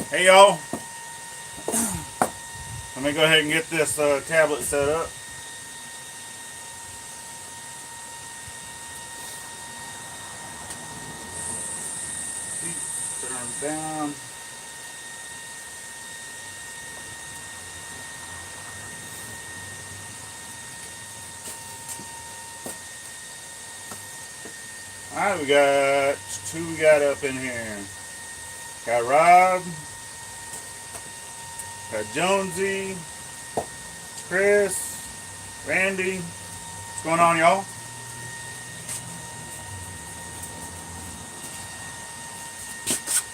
Hey y'all, let me go ahead and get this tablet set up. Turn down. Alright, we got up in here. Got Rob, got Jonesy, Chris, Randy. What's going on, y'all?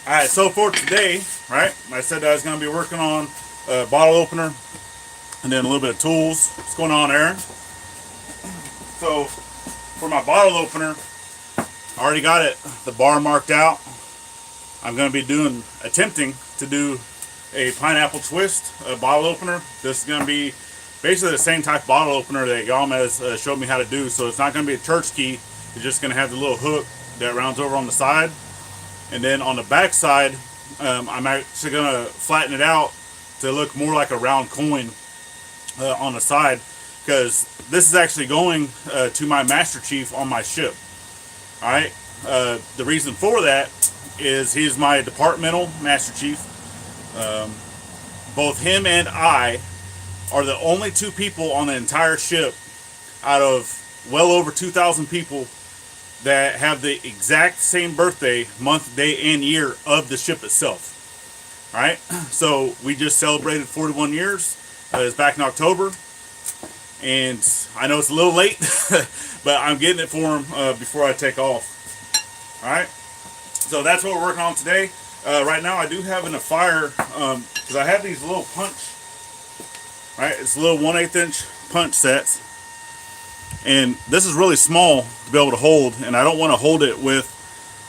Alright, so for today, right, I said I was going to be working on a bottle opener and then a little bit of tools. What's going on, Aaron? So, for my bottle opener, I already got it, the bar marked out. I'm going to be attempting to do a pineapple twist bottle opener. This is going to be basically the same type of bottle opener that Yam has showed me how to do. So it's not going to be a church key. It's just going to have the little hook that rounds over on the side. And then on the back side, I'm actually going to flatten it out to look more like a round coin on the side. Because this is actually going to my Master Chief on my ship. Alright, the reason for that is he's my departmental Master Chief. Both him and I are the only two people on the entire ship out of well over 2,000 people that have the exact same birthday, month, day, and year of the ship itself. Alright, so we just celebrated 41 years. It's back in October. And I know it's a little late, but I'm getting it for him before I take off. Alright, so that's what we're working on today. Right now I do have in a fire, because I have these little punch, right, it's little 1/8 inch punch sets. And this is really small to be able to hold, and I don't want to hold it with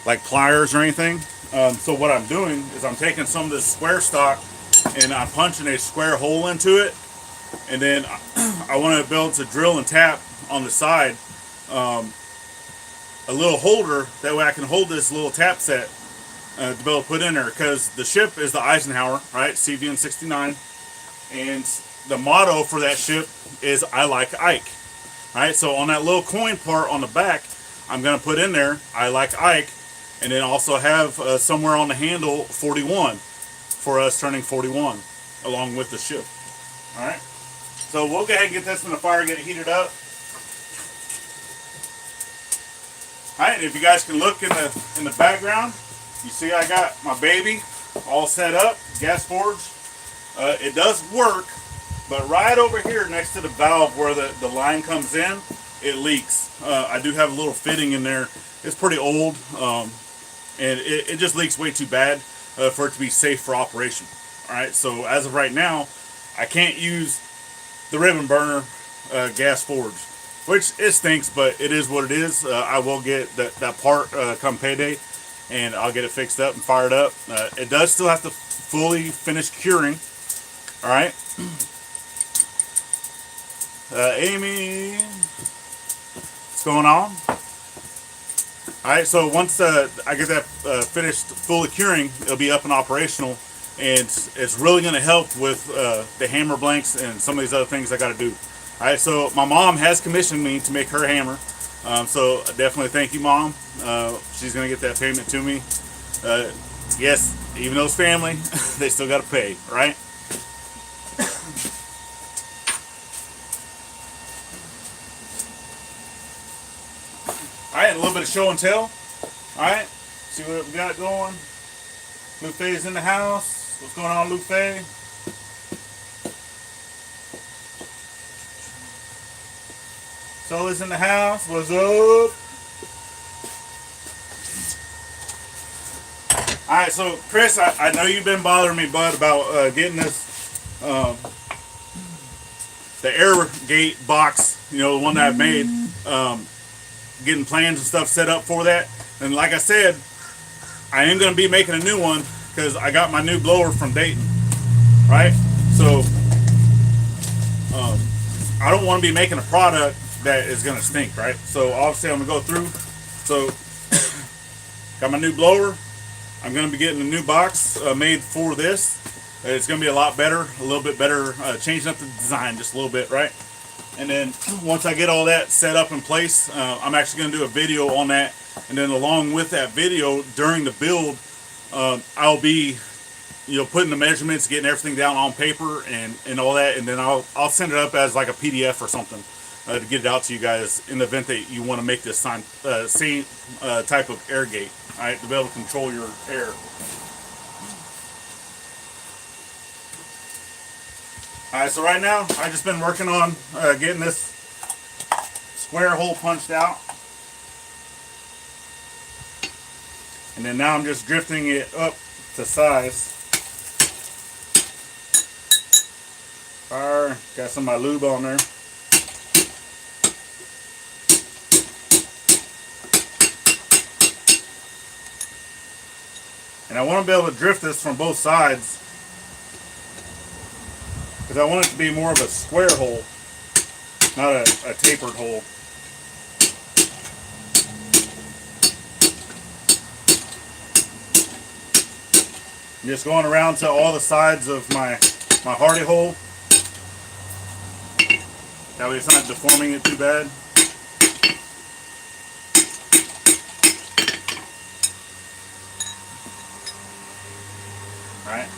like pliers or anything. So what I'm doing is I'm taking some of this square stock and I'm punching a square hole into it. And then I want to be able to drill and tap on the side a little holder, that way I can hold this little tap set to be able to put in there, because the ship is the Eisenhower, right, CVN 69, and the motto for that ship is I like Ike. Right, so on that little coin part on the back, I'm going to put in there I like Ike, and then also have somewhere on the handle 41 for us turning 41 along with the ship. Alright, so we'll go ahead and get this in the fire, get it heated up. Alright, if you guys can look in the background, you see I got my baby all set up, gas forge. It does work, but right over here next to the valve where the line comes in, it leaks. I do have a little fitting in there. It's pretty old, and it just leaks way too bad for it to be safe for operation. Alright, so as of right now, I can't use the ribbon burner gas forge, which it stinks, but it is what it is. I will get that part come payday, and I'll get it fixed up and fired up. It does still have to fully finish curing. Alright. Amy, what's going on? Alright, so once I get that finished fully curing, it'll be up and operational, and it's really going to help with the hammer blanks and some of these other things I got to do. Alright, so my mom has commissioned me to make her hammer, so definitely thank you, Mom. She's going to get that payment to me. Yes, even though it's family, they still got to pay, right? Alright, a little bit of show and tell. Alright, see what we got going. Luke Faye's in the house. What's going on, Luke Faye? Sully's in the house. What's up? Alright, so Chris, I know you've been bothering me, bud, about getting this, the air gate box, you know, the one that I've made. Getting plans and stuff set up for that. And like I said, I am going to be making a new one because I got my new blower from Dayton, right? So I don't want to be making a product that is going to stink, right? So obviously I'm going to go through. So got my new blower, I'm going to be getting a new box made for this. It's going to be a lot better, a little bit better, changing up the design just a little bit, right? And then once I get all that set up in place, I'm actually going to do a video on that. And then along with that video, during the build, I'll be, putting the measurements, getting everything down on paper and all that. And then I'll send it up as like a PDF or something to get it out to you guys in the event that you want to make this same type of air gate, all right, to be able to control your air. Alright, so right now I've just been working on getting this square hole punched out. And then now I'm just drifting it up to size. Fire, got some of my lube on there. And I want to be able to drift this from both sides, because I want it to be more of a square hole, not a tapered hole. I'm just going around to all the sides of my hardy hole. That way it's not deforming it too bad. Alright.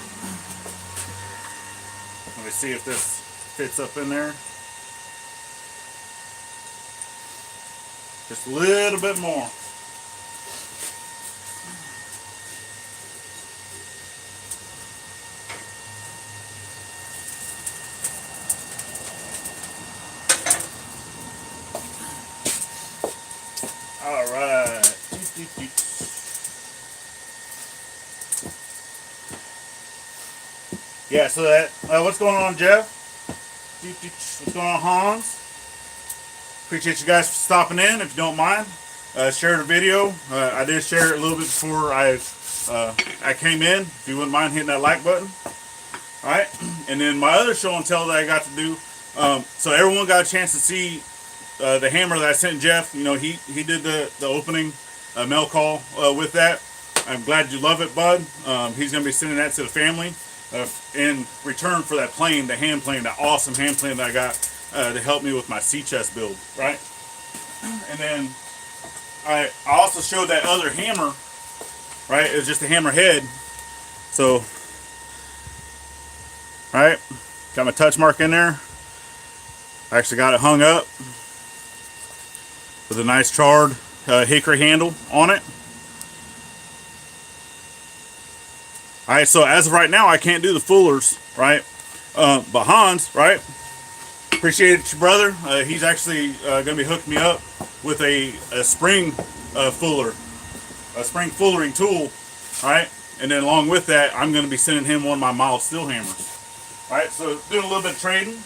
Let me see if this fits up in there. Just a little bit more. Alright. Yeah, so that, what's going on, Jeff? What's going on, Hans? Appreciate you guys for stopping in. If you don't mind, share the video. I did share it a little bit before I came in. If you wouldn't mind hitting that like button. Alright, and then my other show and tell that I got to do, so everyone got a chance to see the hammer that I sent Jeff. You know, he did the opening mail call with that. I'm glad you love it, bud. He's going to be sending that to the family in return for that plane, the hand plane, that awesome hand plane that I got to help me with my sea chest build, right? And then I also showed that other hammer, right? It was just a hammer head. So, right, got my touch mark in there. I actually got it hung up with a nice charred hickory handle on it. Alright, so as of right now, I can't do the fullers, right? But Hans, right? Appreciate it, your brother. He's actually going to be hooking me up with a spring fuller, a spring fullering tool, right? And then along with that, I'm going to be sending him one of my mild steel hammers. Alright, so doing a little bit of trading.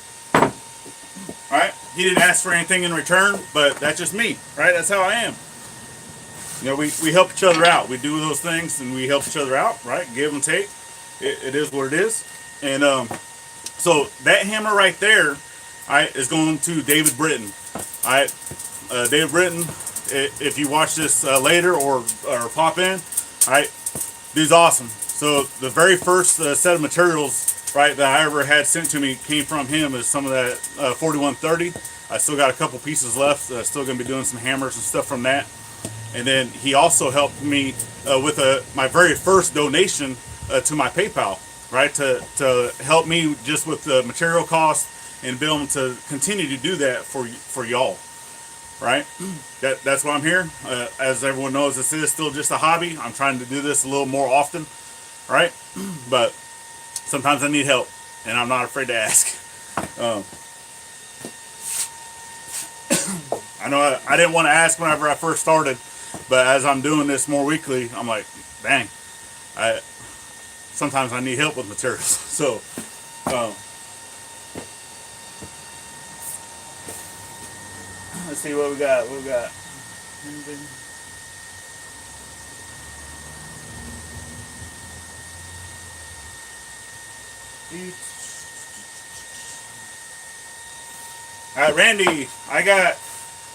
Alright, he didn't ask for anything in return, but that's just me, right? That's how I am. You know, we help each other out. We do those things and we help each other out, right? Give and take. It is what it is. And so that hammer right there, is going to David Britton. David Britton, if you watch this later or pop in, dude's awesome. So the very first set of materials, right, that I ever had sent to me came from him. Is some of that 4130. I still got a couple pieces left. Still going to be doing some hammers and stuff from that. And then he also helped me with my very first donation to my PayPal, right? To help me just with the material cost and be able to continue to do that for y'all, right? That's why I'm here. As everyone knows, this is still just a hobby. I'm trying to do this a little more often, right? But sometimes I need help, and I'm not afraid to ask. I know I didn't want to ask whenever I first started, but as I'm doing this more weekly, I'm like, dang, sometimes I need help with materials. So, let's see what we got. What we got? All right, Randy,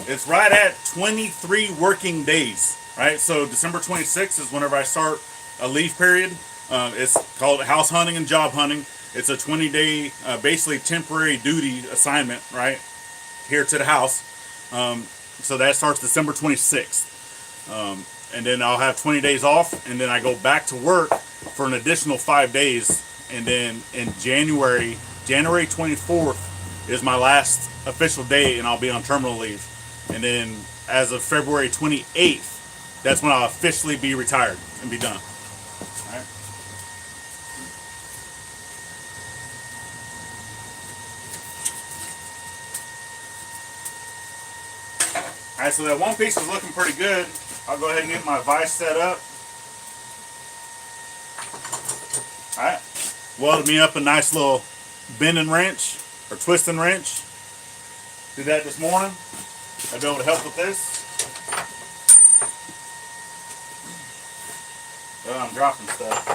it's right at 23 working days, right? So December 26th is whenever I start a leave period. It's called house hunting and job hunting. It's a 20-day, basically temporary duty assignment, right, here to the house. So that starts December 26th. And then I'll have 20 days off, and then I go back to work for an additional 5 days. And then in January 24th is my last official day, and I'll be on terminal leave. And then as of February 28th, that's when I'll officially be retired and be done. All right. All right, so that one piece is looking pretty good. I'll go ahead and get my vise set up. All right, welded me up a nice little bending wrench or twisting wrench. Did that this morning. I'll be able to help with this. Oh, I'm dropping stuff.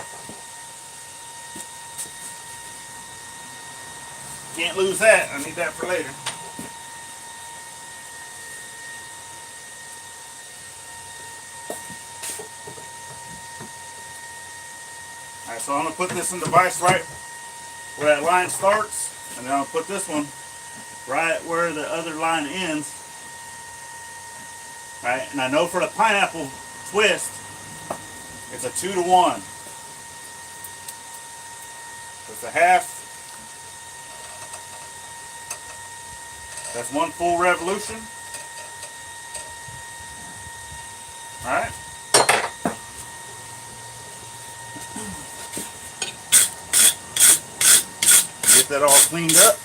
Can't lose that. I need that for later. Alright, so I'm going to put this in the vise right where that line starts, and then I'll put this one right where the other line ends. Right, and I know for the pineapple twist, it's a 2-to-1. It's a half. That's one full revolution. All right. Get that all cleaned up.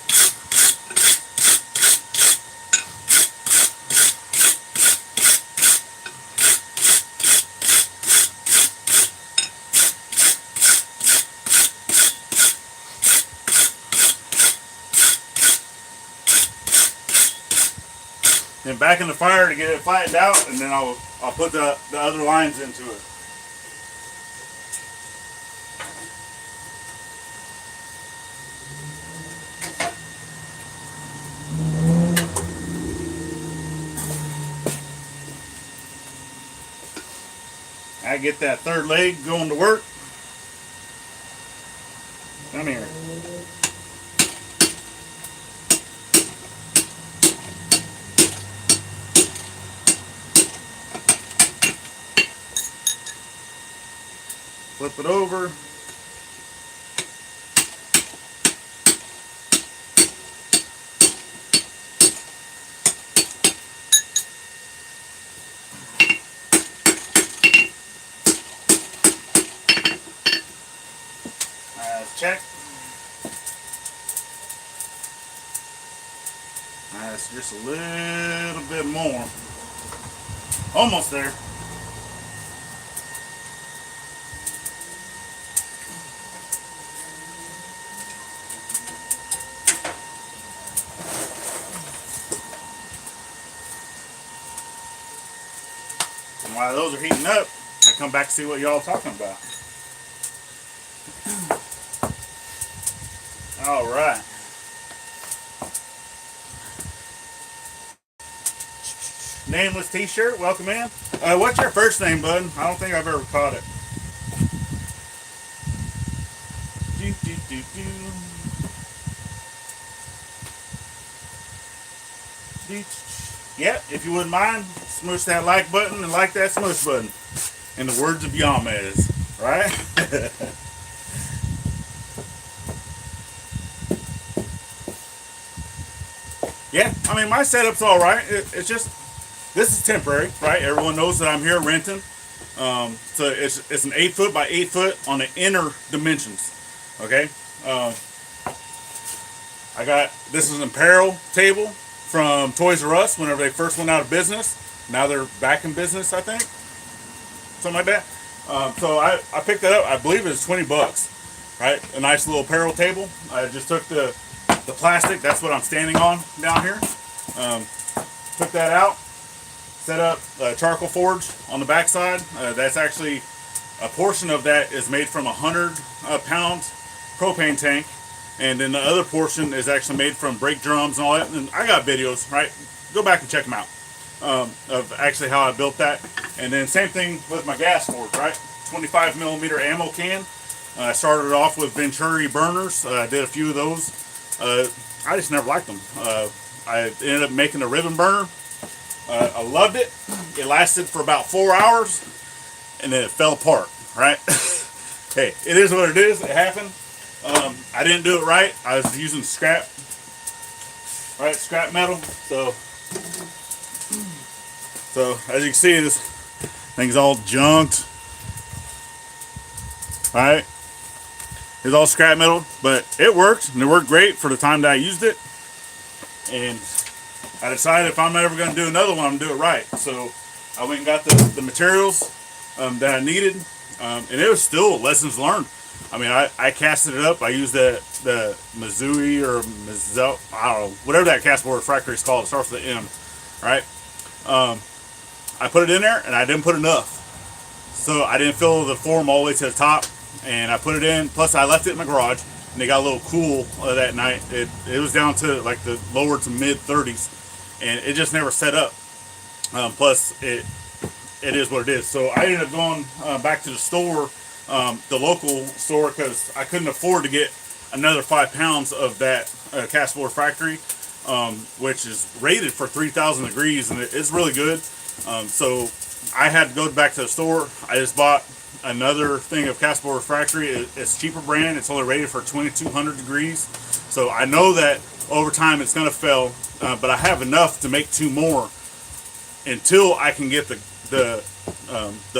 Then back in the fire to get it flattened out, and then I'll put the other lines into it. I get that third leg going to work. Come here. Flip it over. Check. That's just a little bit more. Almost there. And while those are heating up, I come back to see what y'all are talking about. All right. Nameless t-shirt, welcome in. What's your first name, bud? I don't think I've ever caught it. Yep, if you wouldn't mind, smush that like button and like that smush button. In the words of Yamez, right? Yeah, I mean, my setup's all right. It's just, this is temporary, right? Everyone knows that I'm here renting. So it's an 8 foot by 8 foot on the inner dimensions. Okay. This is an apparel table from Toys R Us whenever they first went out of business. Now they're back in business, I think. Something like that. So I picked that up. I believe it was $20, right? A nice little apparel table. I just took the plastic, that's what I'm standing on down here. Took that out, set up a charcoal forge on the back side. That's actually, a portion of that is made from a 100-pound propane tank, and then the other portion is actually made from brake drums and all that. And I got videos, right? Go back and check them out, of actually how I built that. And then same thing with my gas forge, right? 25 millimeter ammo can. I started off with Venturi burners. I did a few of those. I just never liked them. I ended up making a ribbon burner. I loved it. It lasted for about 4 hours, and then it fell apart. Right? Hey, it is what it is. It happened. I didn't do it right. I was using scrap metal. So as you can see, this thing's all junked. All right, it's all scrap metal, but it worked, and it worked great for the time that I used it. And I decided if I'm ever going to do another one, I'm going to do it right. So I went and got the materials that I needed, and it was still lessons learned. I mean, I casted it up. I used the Mizui or Mizo, I don't know, whatever that castboard refractory is called. It starts with an M, right? I put it in there, and I didn't put enough. So I didn't fill the form all the way to the top, and I put it in. Plus, I left it in my garage, and it got a little cool that night. It was down to like the lower to mid 30s, and it just never set up. Plus, it is what it is. So I ended up going back to the store, the local store, because I couldn't afford to get another 5 pounds of that castable refractory, which is rated for 3,000 degrees, and it's really good. So I had to go back to the store. I just bought another thing of castable refractory. It's cheaper brand. It's only rated for 2,200 degrees. So I know that over time it's going to fail, but I have enough to make 2 more until I can get the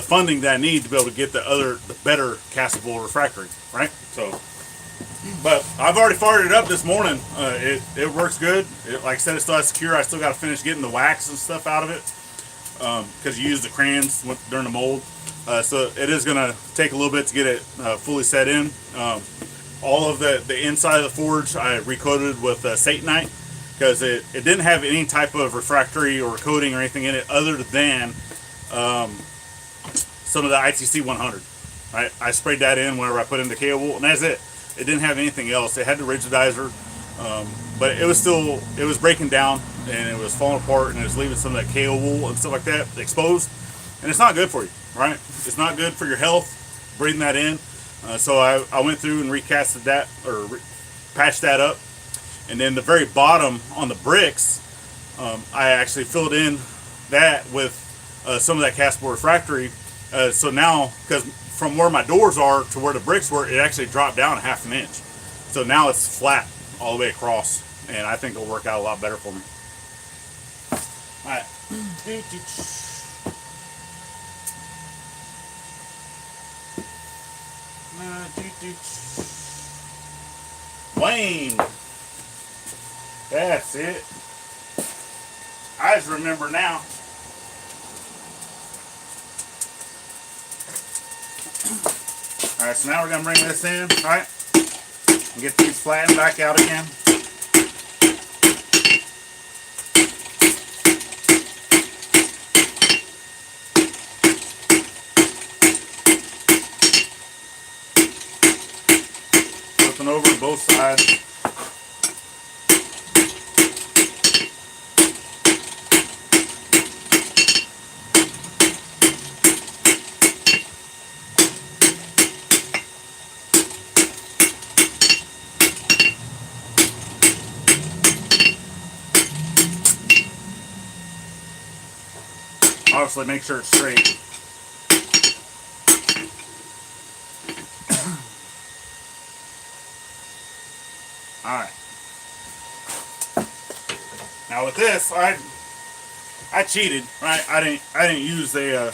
funding that I need to be able to get the better castable refractory, right? So, but I've already fired it up this morning. It works good. Like I said, it still has secure. I still got to finish getting the wax and stuff out of it, because you use the crayons during the mold. So it is going to take a little bit to get it fully set in. All of the inside of the forge I recoated with Satanite, because it didn't have any type of refractory or coating or anything in it other than some of the ITC 100. I sprayed that in whenever I put in the KO wool, and that's it. It didn't have anything else. It had the rigidizer, but it was breaking down, and it was falling apart, and it was leaving some of that KO wool and stuff like that exposed, and it's not good for you, right? It's not good for your health, breathing that in. So I went through and recasted that, or patched that up, and then the very bottom on the bricks, I actually filled in that with some of that castable refractory. So now, because from where my doors are to where the bricks were, it actually dropped down 1/2 inch. So now it's flat all the way across, and I think it'll work out a lot better for me. All right. Wayne. That's it. I just remember now. Alright, so now we're going to bring this in, alright, and get these flattened back out again. Flipping over to both sides. Obviously, make sure it's straight. All right. Now with this, I cheated, right? I didn't use a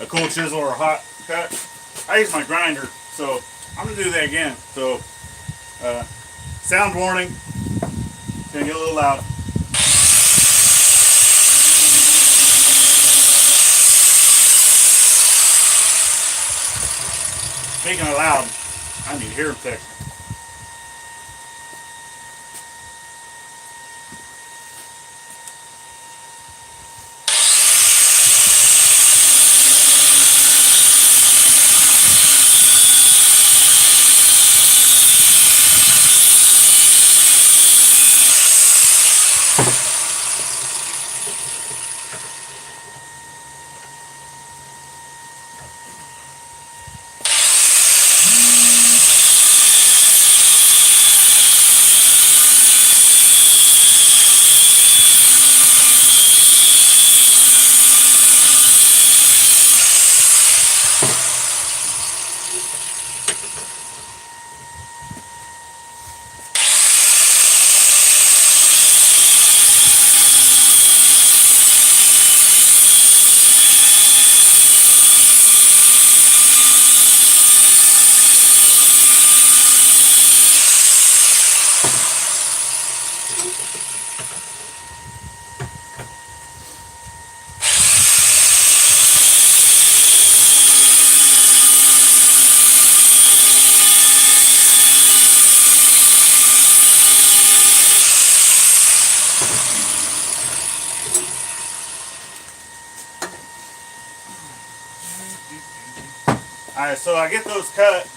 cold chisel or a hot cut. I used my grinder, so I'm gonna do that again. So, sound warning. It's gonna get a little loud. Speaking of loud, I need hearing protection. Alright, so I get those cut,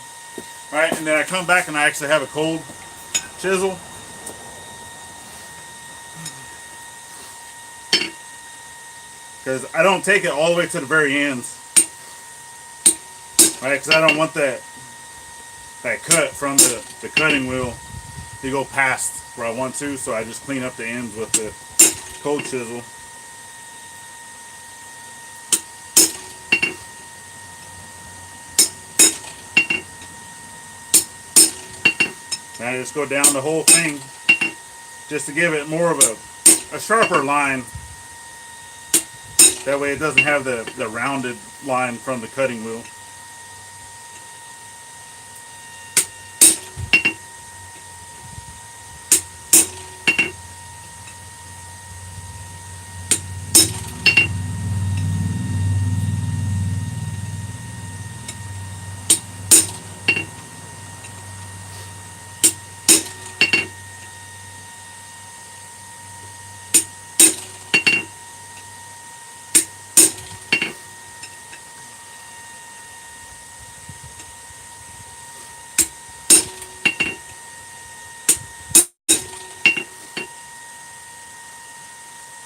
right, and then I come back and I actually have a cold chisel. Because I don't take it all the way to the very ends, right, because I don't want that cut from the cutting wheel to go past where I want to, so I just clean up the ends with the cold chisel. And I just go down the whole thing just to give it more of a sharper line. That way it doesn't have the rounded line from the cutting wheel.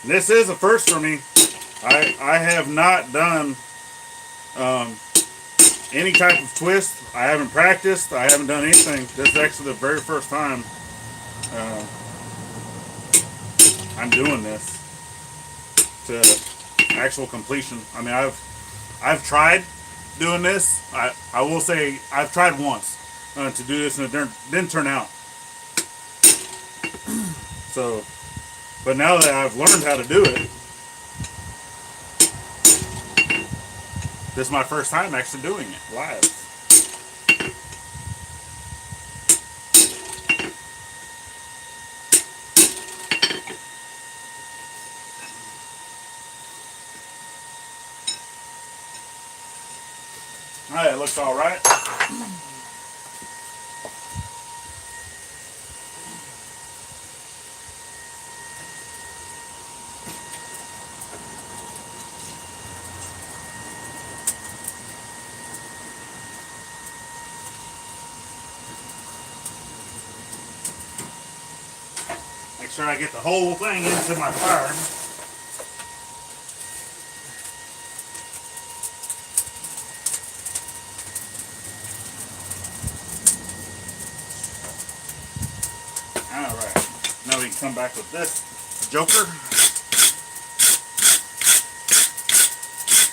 This is a first for me. I have not done any type of twist. I haven't practiced. I haven't done anything. This is actually the very first time I'm doing this to actual completion. I mean, I've tried doing this. I will say I've tried once to do this, and it didn't turn out. So. But now that I've learned how to do it, this is my first time actually doing it live. Alright, it looks alright. Make sure I get the whole thing into my fire. Alright, now we can come back with this joker.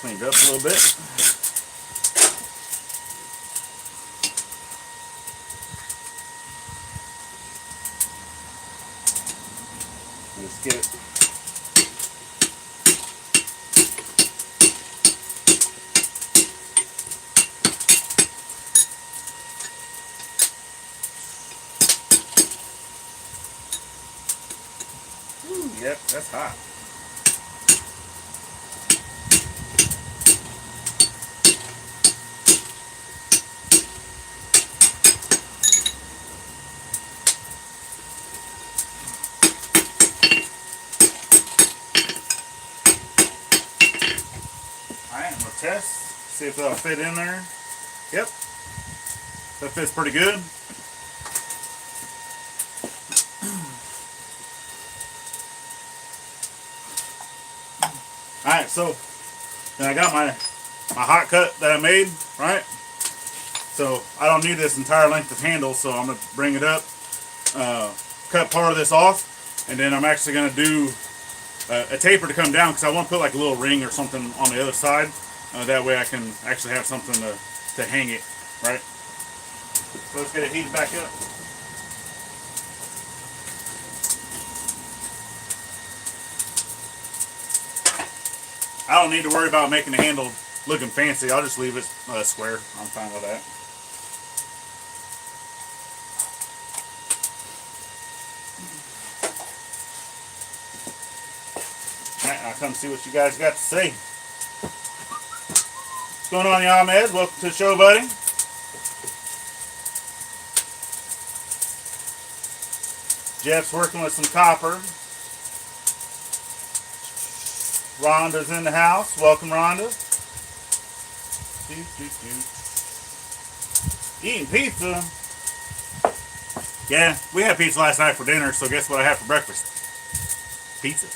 Cleaned up a little bit. Let's get it. Ooh, yep, that's hot. Test, see if that'll fit in there. Yep, that fits pretty good. Alright, so then I got my hot cut that I made, right? So I don't need this entire length of handle, so I'm going to bring it up, cut part of this off, and then I'm actually going to do a taper to come down, because I want to put like a little ring or something on the other side. That way I can actually have something to hang it right? So let's get it heated back up. I don't need to worry about making the handle looking fancy. I'll just leave it square. I'm fine with that. Alright, I'll come see what you guys got to say. What's going on, y'all, Mez? Welcome to the show, buddy. Jeff's working with some copper. Rhonda's in the house. Welcome, Rhonda. Eating pizza. Yeah, we had pizza last night for dinner, so guess what I had for breakfast? Pizza.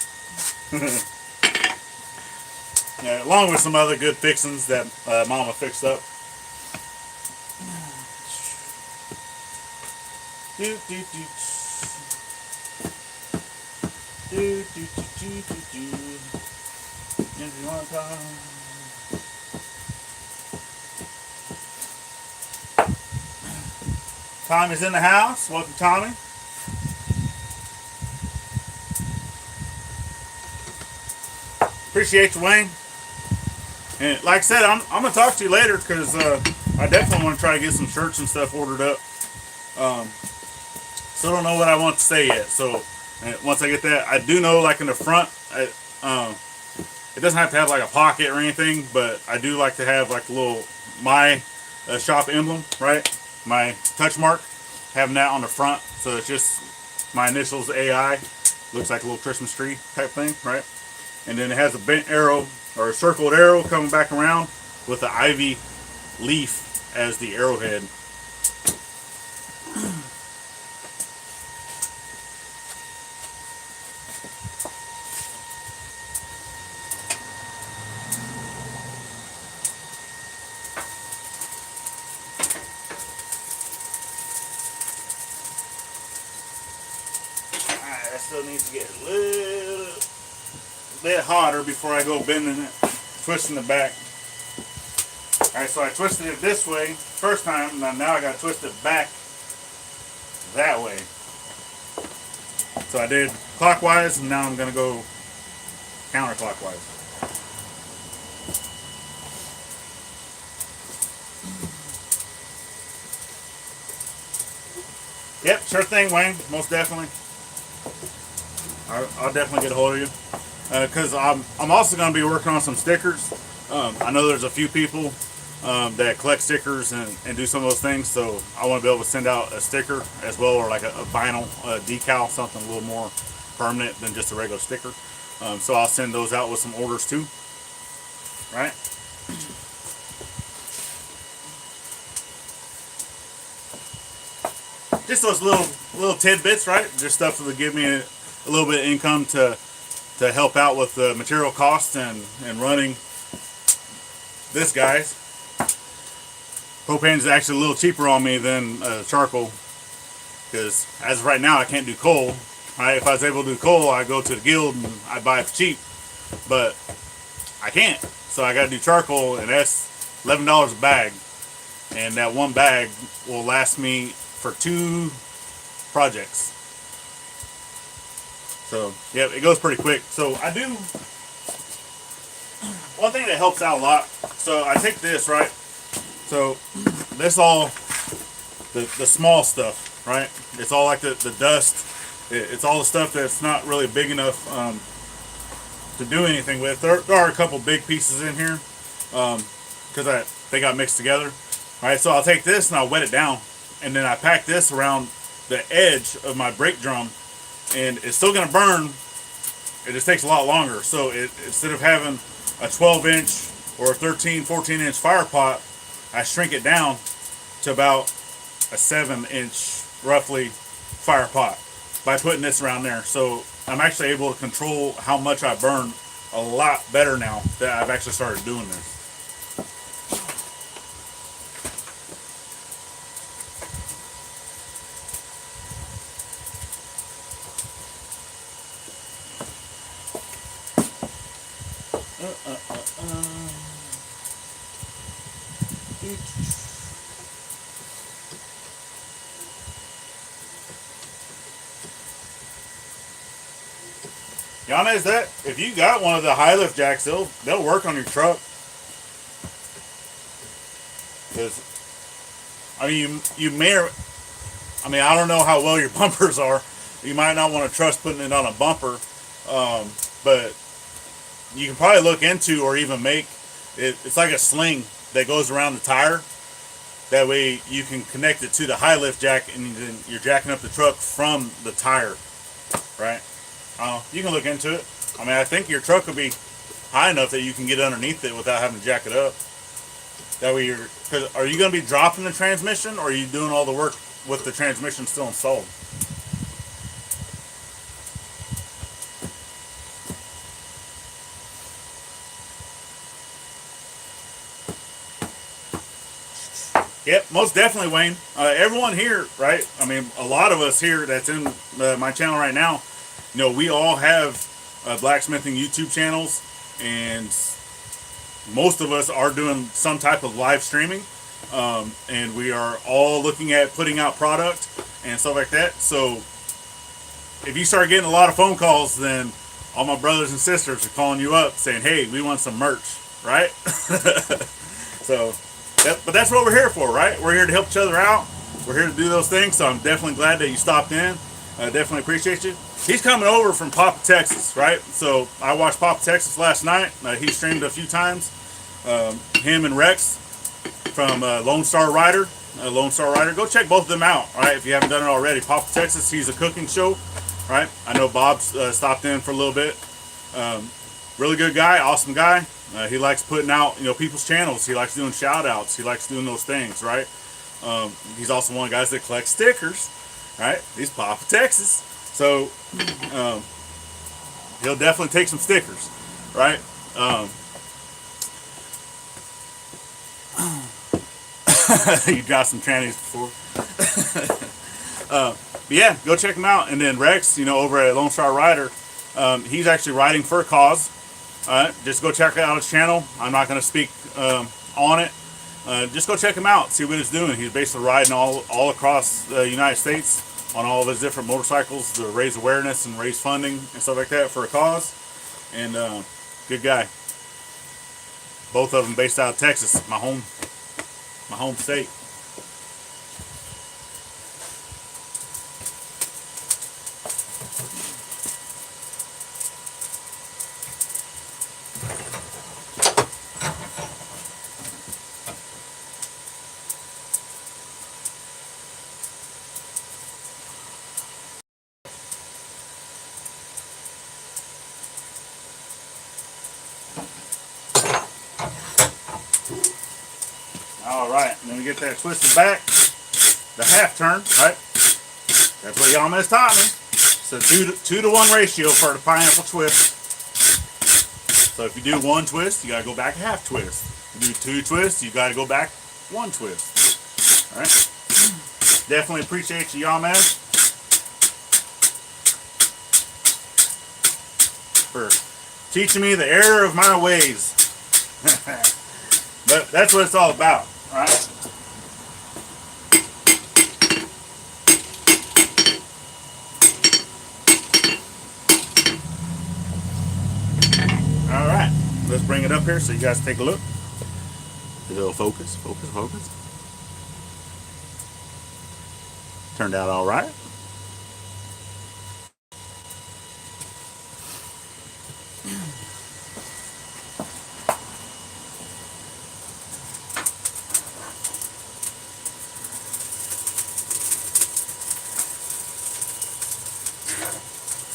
Yeah, along with some other good fixings that Mama fixed up. Tommy's in the house. Welcome, Tommy. Appreciate you, Wayne. And like I said, I'm gonna talk to you later because I definitely want to try to get some shirts and stuff ordered up. Still don't know what I want to say yet. So once I get that, I do know like in the front, it doesn't have to have like a pocket or anything, but I do like to have like a little my shop emblem, right? My touch mark, having that on the front, so it's just my initials AI. Looks like a little Christmas tree type thing, right? And then it has a bent arrow or a circled arrow coming back around with the ivy leaf as the arrowhead. Alright, that still needs to get a little bit hotter before I go bending it, twisting the back. Alright, so I twisted it this way first time, now I got to twist it back that way. So I did clockwise, and now I'm going to go counterclockwise. Yep, sure thing, Wayne. Most definitely. I'll definitely get a hold of you. Because I'm also going to be working on some stickers. I know there's a few people that collect stickers and do some of those things, so I want to be able to send out a sticker as well, or like a vinyl decal, something a little more permanent than just a regular sticker. So I'll send those out with some orders too. Right? Just those little tidbits, right? Just stuff that will give me a little bit of income to help out with the material costs and running this, guys. Propane is actually a little cheaper on me than charcoal, because as of right now I can't do coal. Right? If I was able to do coal, I'd go to the guild and I'd buy it for cheap, but I can't. So I got to do charcoal, and that's $11 a bag, and that one bag will last me for 2 projects. So, yeah, it goes pretty quick. So, I do... One thing that helps out a lot, so I take this, right? So, this all, the small stuff, right? It's all like the dust. It's all the stuff that's not really big enough to do anything with. There are a couple big pieces in here because they got mixed together. Right, so I'll take this and I'll wet it down. And then I pack this around the edge of my brake drum. And it's still going to burn. It just takes a lot longer. So instead of having a 12-inch or a 13, 14-inch fire pot, I shrink it down to about a 7-inch, roughly, fire pot by putting this around there. So I'm actually able to control how much I burn a lot better now that I've actually started doing this. Y'all know that if you got one of the high lift jacks, they'll work on your truck. Because I mean, you may. I mean, I don't know how well your bumpers are. You might not want to trust putting it on a bumper, but you can probably look into or even make it. It's like a sling that goes around the tire. That way you can connect it to the high lift jack, and then you're jacking up the truck from the tire, right? You can look into it. I mean, I think your truck will be high enough that you can get underneath it without having to jack it up. That way cause are you going to be dropping the transmission, or are you doing all the work with the transmission still installed? Yep, most definitely, Wayne. Everyone here, right? I mean, a lot of us here that's in my channel right now, we all have blacksmithing YouTube channels, and most of us are doing some type of live streaming, and we are all looking at putting out product and stuff like that. So if you start getting a lot of phone calls, then all my brothers and sisters are calling you up saying, hey, we want some merch, right? So but that's what we're here for, right? We're here to help each other out. We're here to do those things. So I'm definitely glad that you stopped in. I definitely appreciate you. He's coming over from Papa, Texas, right? So I watched Papa, Texas last night. He streamed a few times. Him and Rex from Lone Star Rider. Go check both of them out, right? If you haven't done it already. Papa, Texas, he's a cooking show, right? I know Bob stopped in for a little bit. Really good guy, awesome guy. He likes putting out, people's channels. He likes doing shout outs. He likes doing those things, right? He's also one of the guys that collects stickers, right? He's Papa, Texas. So, he'll definitely take some stickers, right? You dropped some trannies before. But yeah, go check him out. And then Rex, over at Lone Star Rider, he's actually riding for a cause. Just go check out his channel. I'm not going to speak on it. Just go check him out, see what he's doing. He's basically riding all across the United States on all of his different motorcycles to raise awareness and raise funding and stuff like that for a cause. And good guy. Both of them based out of Texas, my home state. Alright, then we get that twisted back, the half turn, right? That's what y'all must taught me. It's a 2 to 1 ratio for the pineapple twist. So if you do 1 twist, you gotta go back a half twist. If you do 2 twists, you gotta go back 1 twist. Alright? Definitely appreciate you, y'all, man, for teaching me the error of my ways. But that's what it's all about, right? Alright, let's bring it up here so you guys take a look. A little focus. Turned out alright.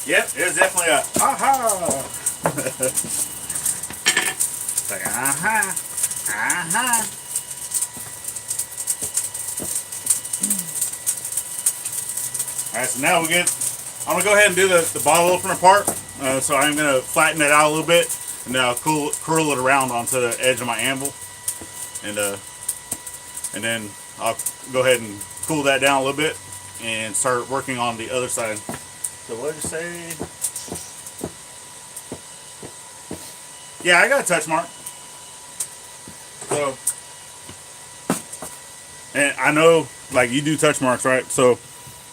Yep, it was definitely a aha. It's like aha. Alright, so now I'm gonna go ahead and do the bottle opener part. So I'm gonna flatten it out a little bit, and then I'll curl it around onto the edge of my anvil, and then I'll go ahead and cool that down a little bit and start working on the other side. So what did you say? Yeah, I got a touch mark. So, and I know, like, you do touch marks, right? So,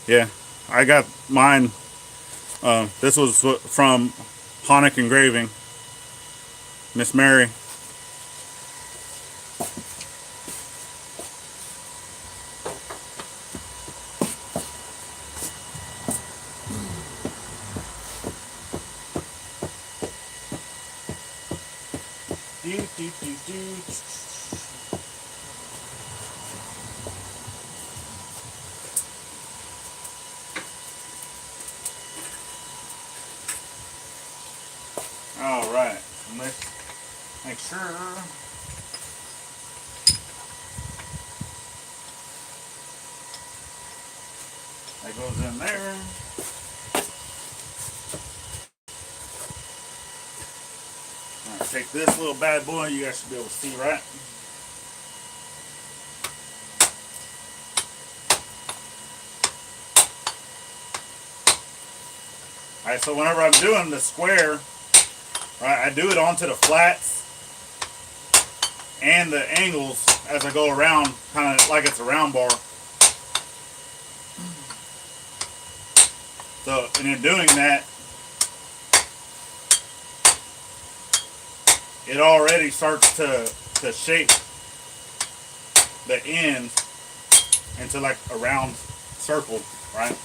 yeah, I got mine. This was from Honic engraving. Miss Mary. All right, let's make sure that goes in there. All right, take this little bad boy. You guys should be able to see, right? All right, so whenever I'm doing the square, right, I do it onto the flats and the angles as I go around, kind of like it's a round bar. So, and in doing that, it already starts to shape the end into like a round circle, right?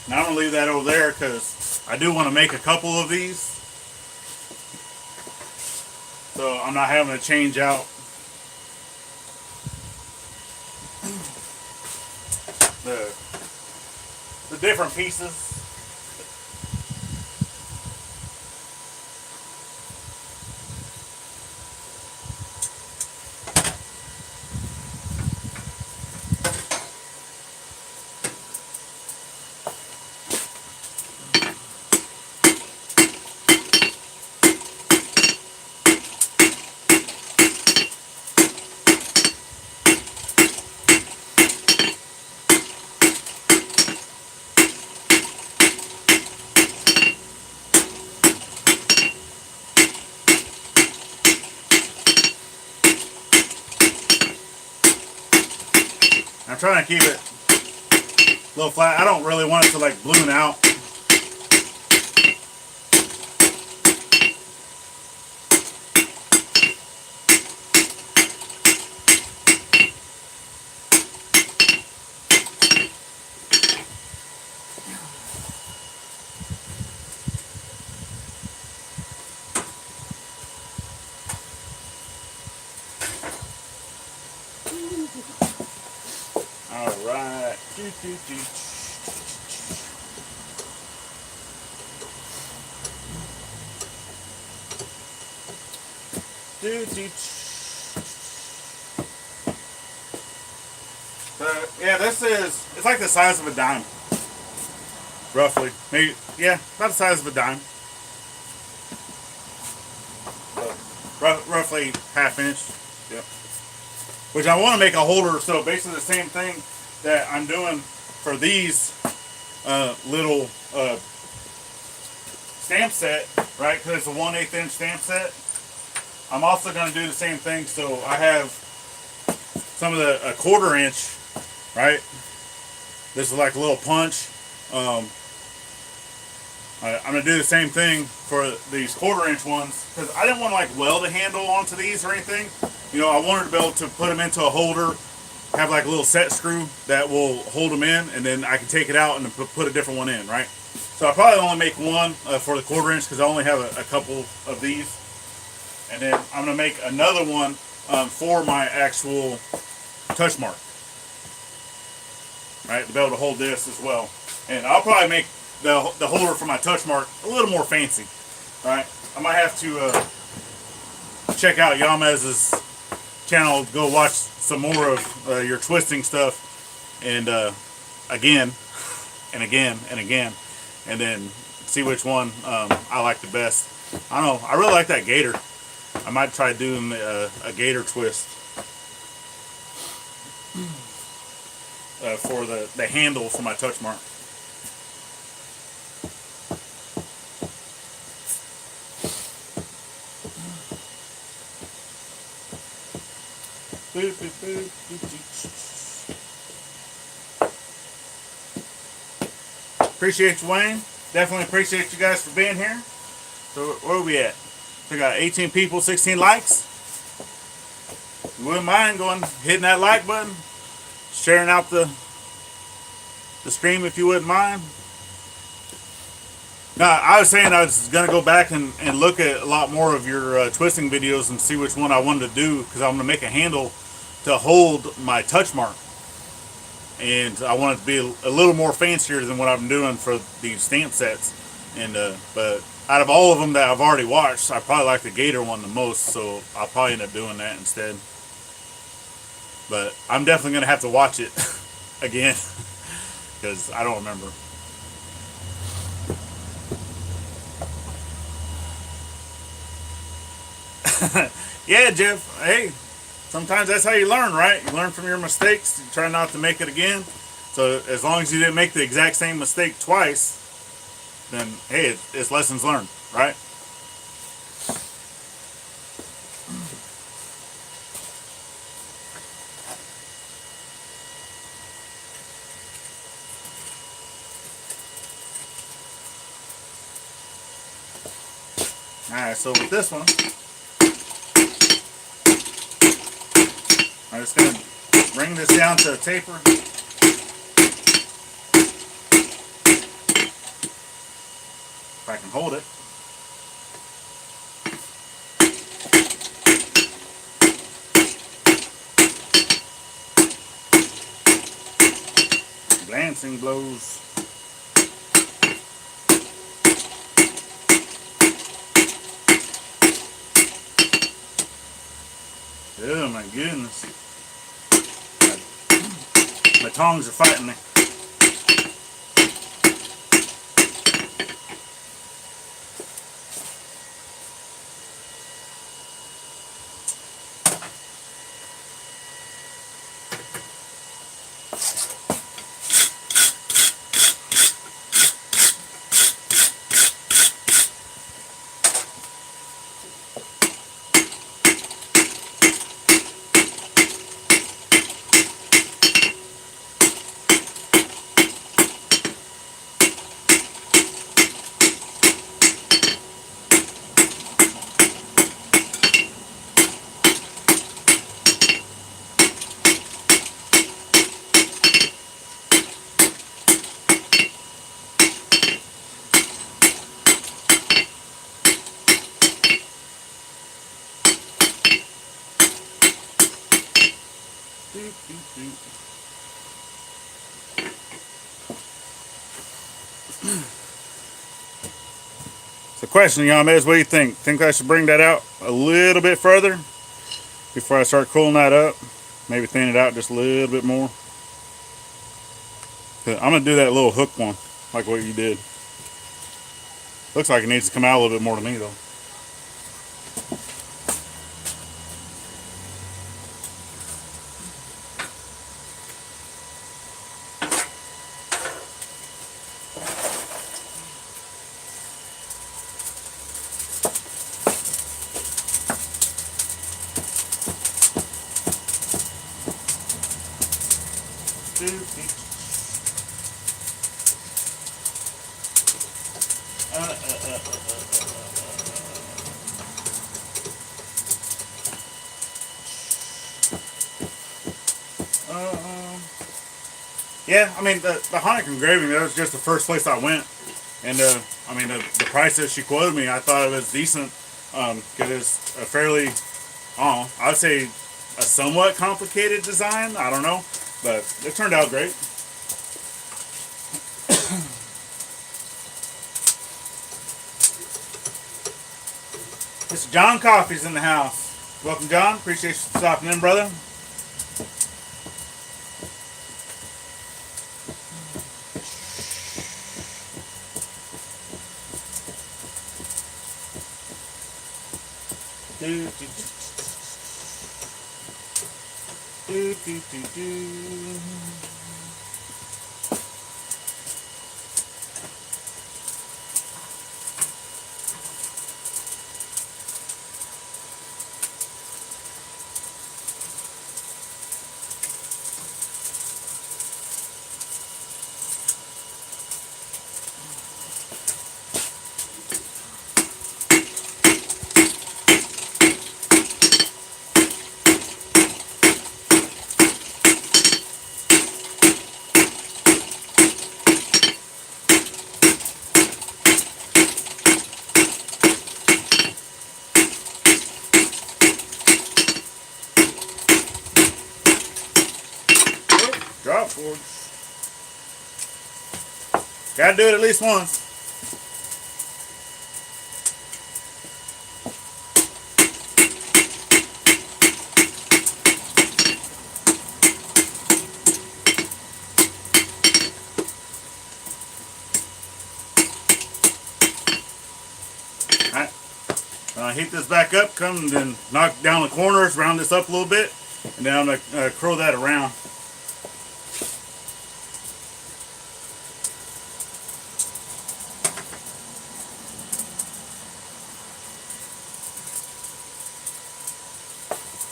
Now I'm going to leave that over there because I do want to make a couple of these. So I'm not having to change out the different pieces. I'm trying to keep it a little flat. I don't really want it to like balloon out. Alright. Yeah, this is, it's like the size of a dime. Roughly. Maybe, yeah, about the size of a dime. Roughly half-inch. Yep. Which I want to make a holder, so basically the same thing that I'm doing for these little stamp set, right? Because it's a 1/8 inch stamp set. I'm also going to do the same thing, so I have some of the 1/4 inch, right? This is like a little punch. I'm going to do the same thing for these 1/4 inch ones because I didn't want to like weld a handle onto these or anything. You know, I wanted to be able to put them into a holder, have like a little set screw that will hold them in, and then I can take it out and put a different one in, right? So I'll probably only make one for the 1/4 inch because I only have a couple of these. And then I'm going to make another one for my actual touch mark, right? To be able to hold this as well. And I'll probably make the holder for my touch mark a little more fancy, right? I might have to check out Yamez's channel, go watch some more of your twisting stuff, and again and again and again, and then see which one I like the best. I don't know, I really like that gator. I might try doing a gator twist for the handle for my touch mark. Appreciate you, Wayne. Definitely appreciate you guys for being here. So where are we at? We got 18 people, 16 likes. You wouldn't mind going hitting that like button, sharing out the stream if you wouldn't mind. Now, I was saying I was going to go back and look at a lot more of your twisting videos and see which one I wanted to do, because I'm going to make a handle to hold my touch mark. And I want it to be a little more fancier than what I'm doing for these stamp sets. And but out of all of them that I've already watched, I probably like the Gator one the most, so I'll probably end up doing that instead. But I'm definitely going to have to watch it again, because I don't remember. Yeah, Jeff. Hey, sometimes that's how you learn, right? You learn from your mistakes. You try not to make it again. So as long as you didn't make the exact same mistake twice, then hey, it's lessons learned, right? Alright, so with this one, I'm just going to bring this down to a taper. If I can hold it. Glancing blows. Oh my goodness. My tongs are fighting me. So question, y'all, what do you think? Think I should bring that out a little bit further before I start cooling that up? Maybe thin it out just a little bit more. I'm going to do that little hook one, like what you did. Looks like it needs to come out a little bit more to me, though. Yeah, I mean, the Hanukkah engraving, that was just the first place I went. And, I mean, the price that she quoted me, I thought it was decent. Because it's a fairly, I don't know, I would say a somewhat complicated design. I don't know. But it turned out great. Mr. John Coffey's in the house. Welcome, John. Appreciate you stopping in, brother. cords. Gotta do it at least once. Alright. Heat this back up, come and then knock down the corners, round this up a little bit, and then I'm going to curl that around.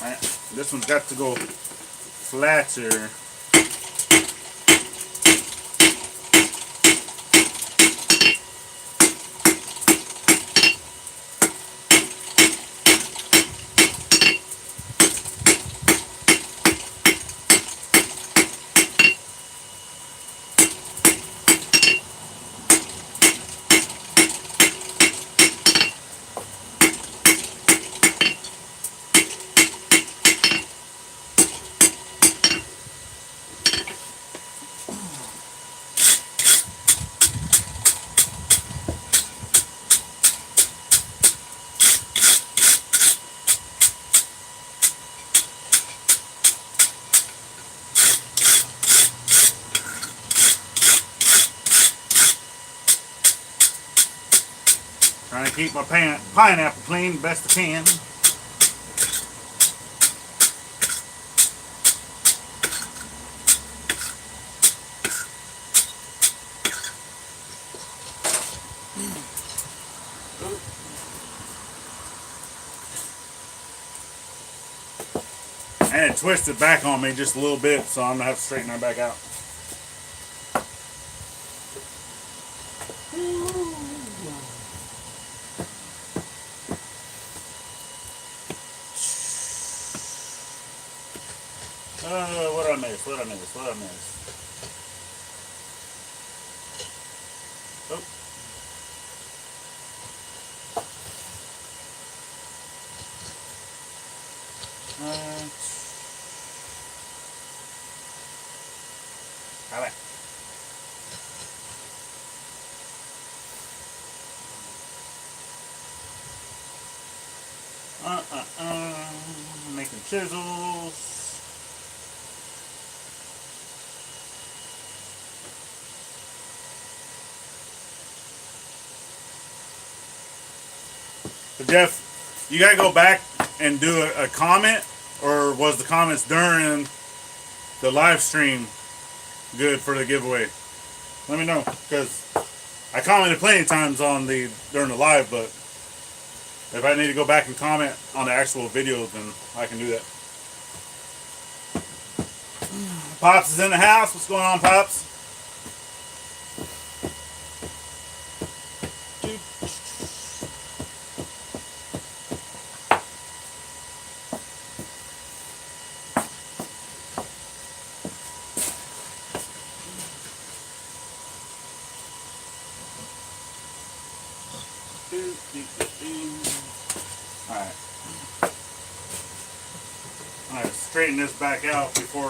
Alright, this one's got to go flatter. Trying to keep my pineapple clean best I can. And it twisted back on me just a little bit, so I'm going to have to straighten that back out. What I miss? Oh. All right. Making chisels. So Jeff, you gotta go back and do a comment, or was the comments during the live stream good for the giveaway? Let me know, because I commented plenty of times on during the live, but if I need to go back and comment on the actual video, then I can do that. Pops is in the house. What's going on, Pops? Alright. I'm going to straighten this back out before.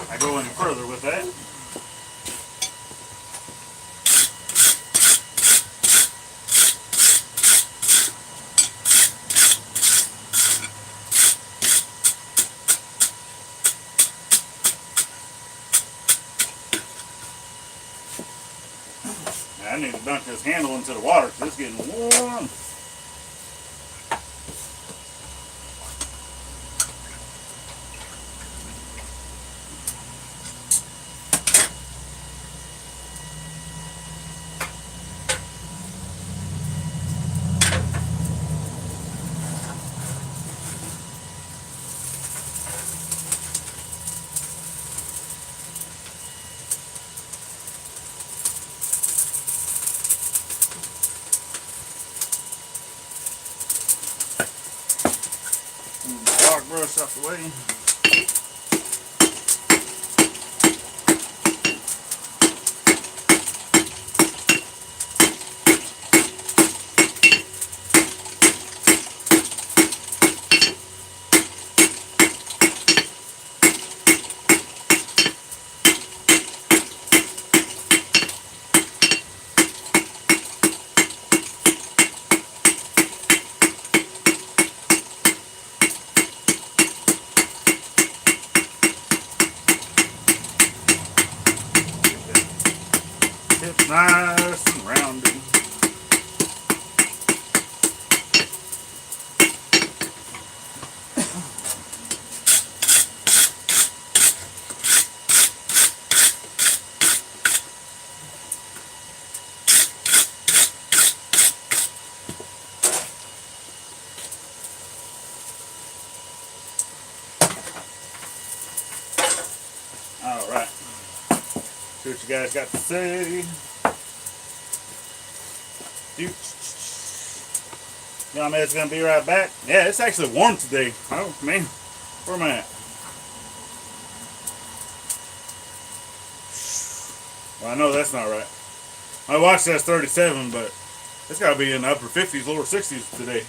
I go any further with that. I need to dunk this handle into the water because it's getting warm. Brush off the way. nice and rounded. Alright. See what you guys got to say. Young man's gonna be right back. Yeah, it's actually warm today. Oh man, where am I at? Well, I know that's not right. My watch says 37, but it's gotta be in the upper 50s, lower 60s today.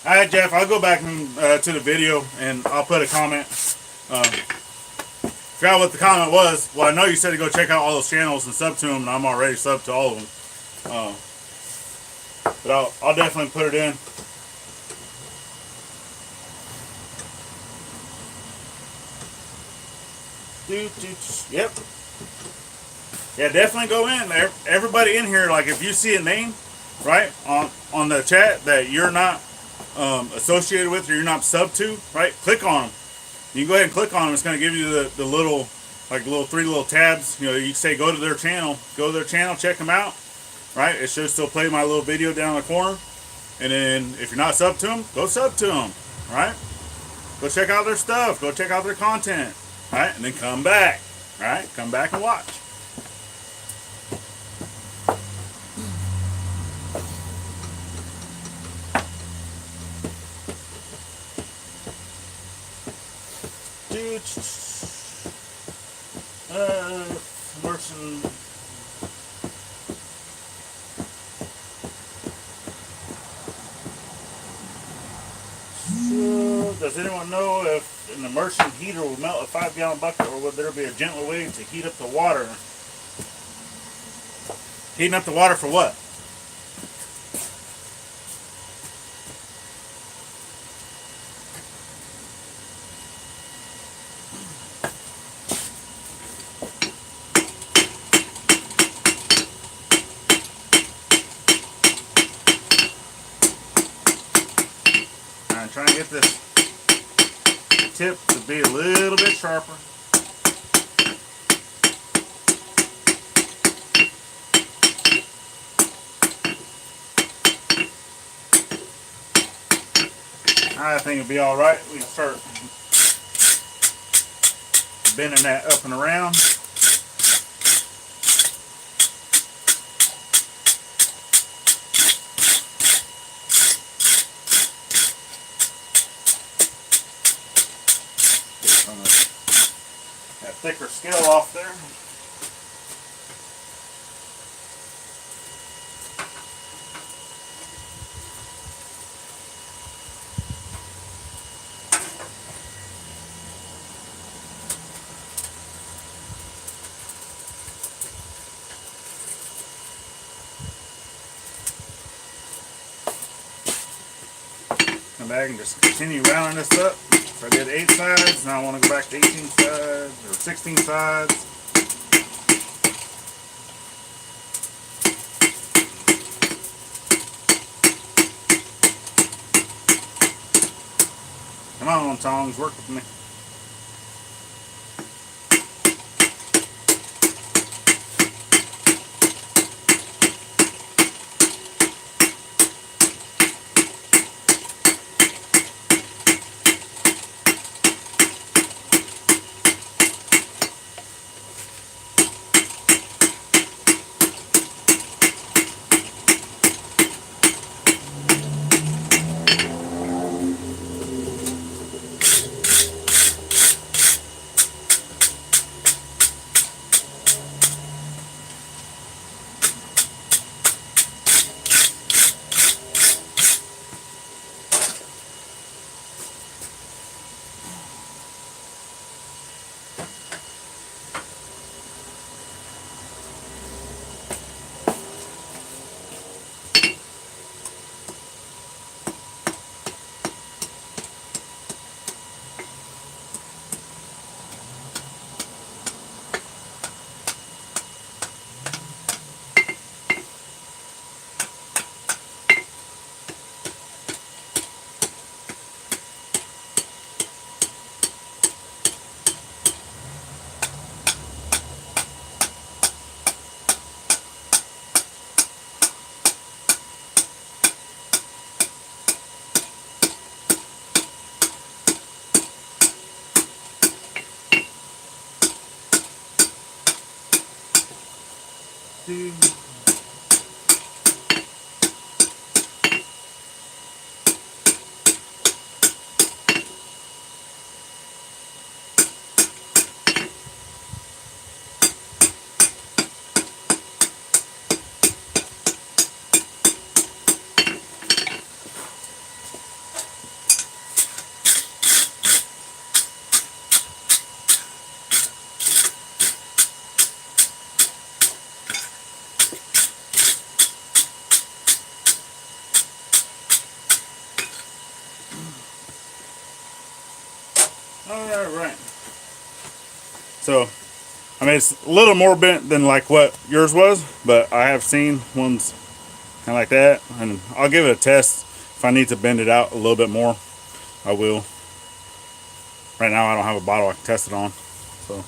Alright, Jeff, I'll go back to the video and I'll put a comment. Forgot what the comment was. Well, I know you said to go check out all those channels and sub to them, and I'm already subbed to all of them. But I'll definitely put it in. Yep. Yeah, definitely go in there. Everybody in here, like if you see a name, right, on the chat that you're not associated with or you're not sub to, right, click on them. You can go ahead and click on them. It's going to give you the little, like three little tabs. You know, you say go to their channel, check them out, right? It should still play my little video down in the corner. And then if you're not sub to them, go sub to them, right? Go check out their stuff. Go check out their content, right? And then come back, right? Come back and watch. Merchant. So, does anyone know if an immersion heater will melt a 5-gallon bucket, or would there be a gentle way to heat up the water? Heating up the water for what? Try and get this tip to be a little bit sharper. I think it'll be all right. We can start bending that up and around. Thicker scale off there. Come back and just continue rounding this up. So I did 8 sides, now I want to go back to 18 sides, or 16 sides. Come on, tongs, work with me. Alright. So, I mean, it's a little more bent than like what yours was, but I have seen ones kind of like that, and I'll give it a test. If I need to bend it out a little bit more, I will. Right now I don't have a bottle I can test it on, so.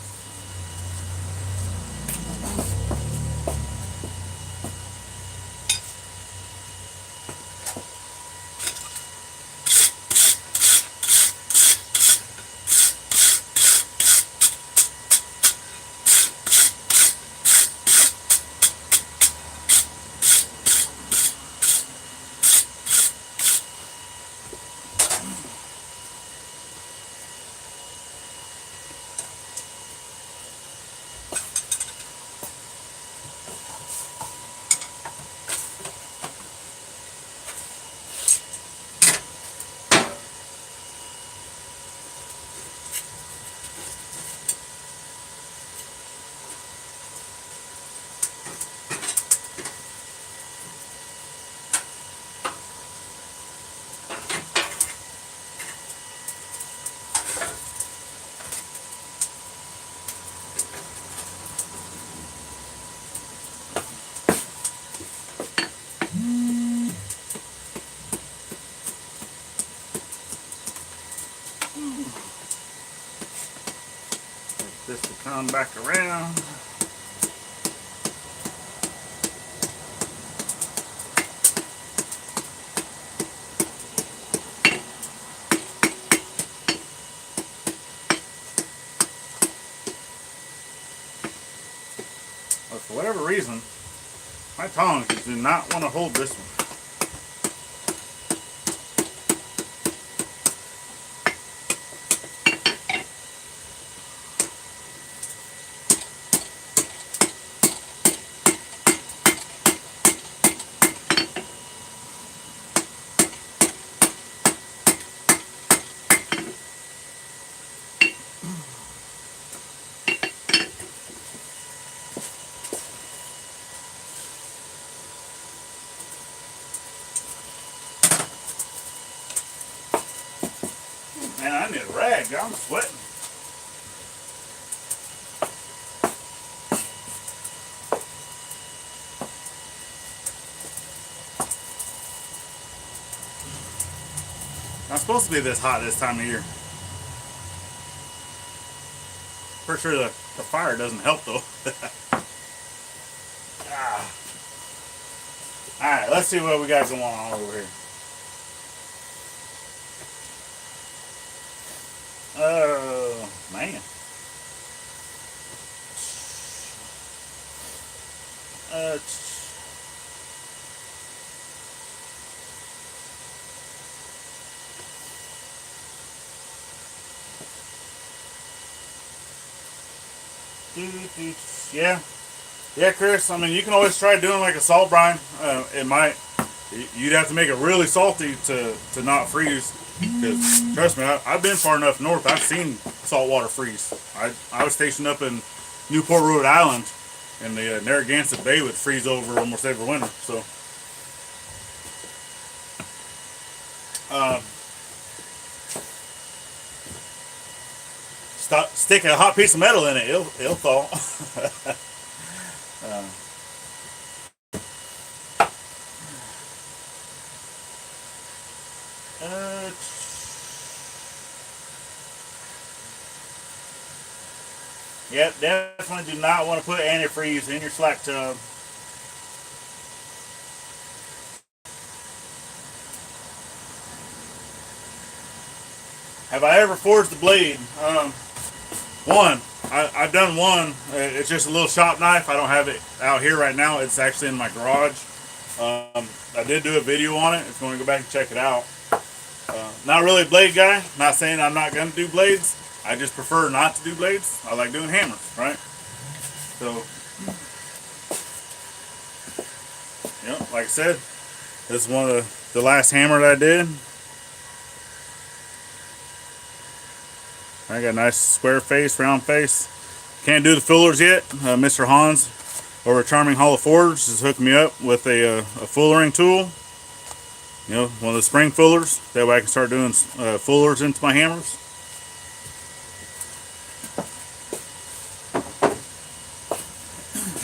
This will come back around. But for whatever reason, my tongs do not want to hold this one. Man, I need a rag. I'm sweating. Not supposed to be this hot this time of year. For sure the fire doesn't help though. Ah. Alright, let's see what we got going on over here. Oh, man. Uh, yeah. Yeah, Chris, I mean, you can always try doing like a salt brine. It might, you'd have to make it really salty to not freeze. Because, trust me, I've been far enough north, I've seen saltwater freeze. I was stationed up in Newport, Rhode Island, and the Narragansett Bay would freeze over almost every winter. So, stick a hot piece of metal in it, it'll thaw. Yep, definitely do not want to put antifreeze in your slack tub. Have I ever forged the blade? One, I've done one. It's just a little shop knife. I don't have it out here right now. It's actually in my garage. I did do a video on it. If you want to go back and check it out. Not really a blade guy. Not saying I'm not going to do blades. I just prefer not to do blades. I like doing hammers, right? So, like I said, this is one of the last hammer that I did. I got a nice square face, round face. Can't do the fillers yet. Mr. Hans over at Charming Hollow Forge has hooked me up with a fullering tool. One of the spring fullers. That way I can start doing fullers into my hammers.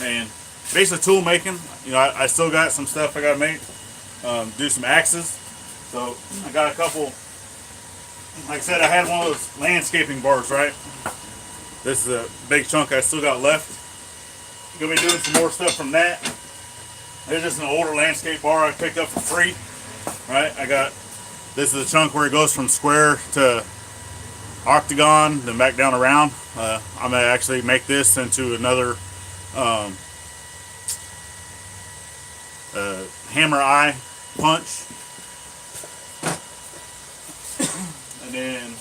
And basically tool making. I still got some stuff I got to make. Do some axes. So I got a couple. Like I said, I had one of those landscaping bars, right? This is a big chunk I still got left. Gonna be doing some more stuff from that. There's just an older landscape bar I picked up for free, right? This is a chunk where it goes from square to octagon, then back down around. I'm gonna actually make this into another hammer eye punch. And then,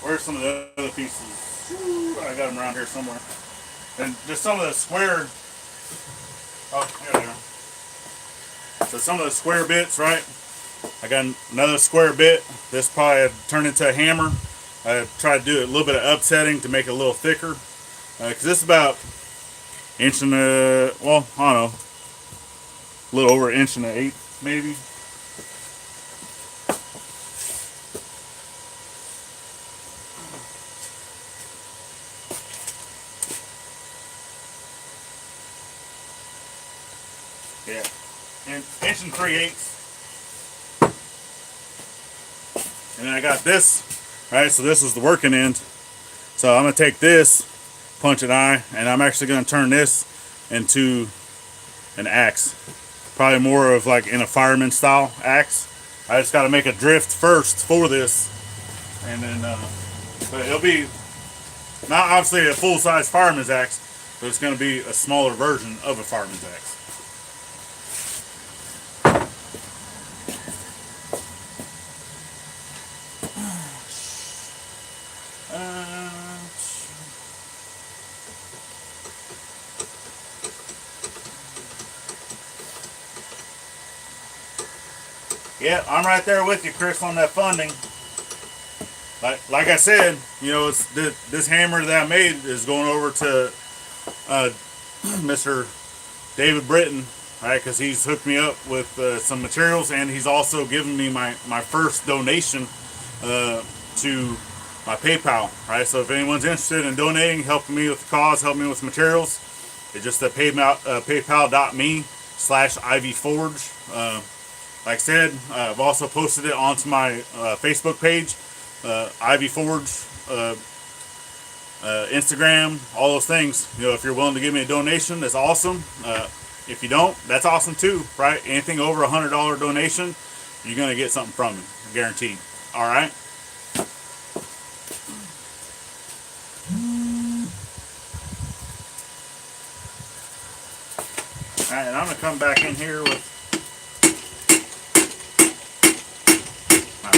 where's some of the other pieces? Ooh, I got them around here somewhere. And just some of the square, here they are. So some of the square bits, right? I got another square bit. This probably turned into a hammer. I tried to do a little bit of upsetting to make it a little thicker. Because this is about inch and a, well, I don't know, a little over an inch and an eighth, maybe. Yeah, and inch and 3/8. And then I got this, right? So this is the working end. So I'm gonna take this, punch an eye, and I'm actually gonna turn this into an axe. Probably more of like in a fireman style axe. I just gotta make a drift first for this, and then, but it'll be not obviously a full-size fireman's axe, but it's gonna be a smaller version of a fireman's axe. Yeah, I'm right there with you, Chris, on that funding. Like I said, it's this hammer that I made is going over to Mr. David Britton, right? Because he's hooked me up with some materials, and he's also given me my first donation to my PayPal, right? So if anyone's interested in donating, helping me with the cause, helping me with materials, it's just at paypal.me/Ivey like I said, I've also posted it onto my Facebook page, Ivey Forge, Instagram, all those things. If you're willing to give me a donation, that's awesome. If you don't, that's awesome too, right? Anything over $100 donation, you're going to get something from me, guaranteed. All right? All right, and I'm going to come back in here with my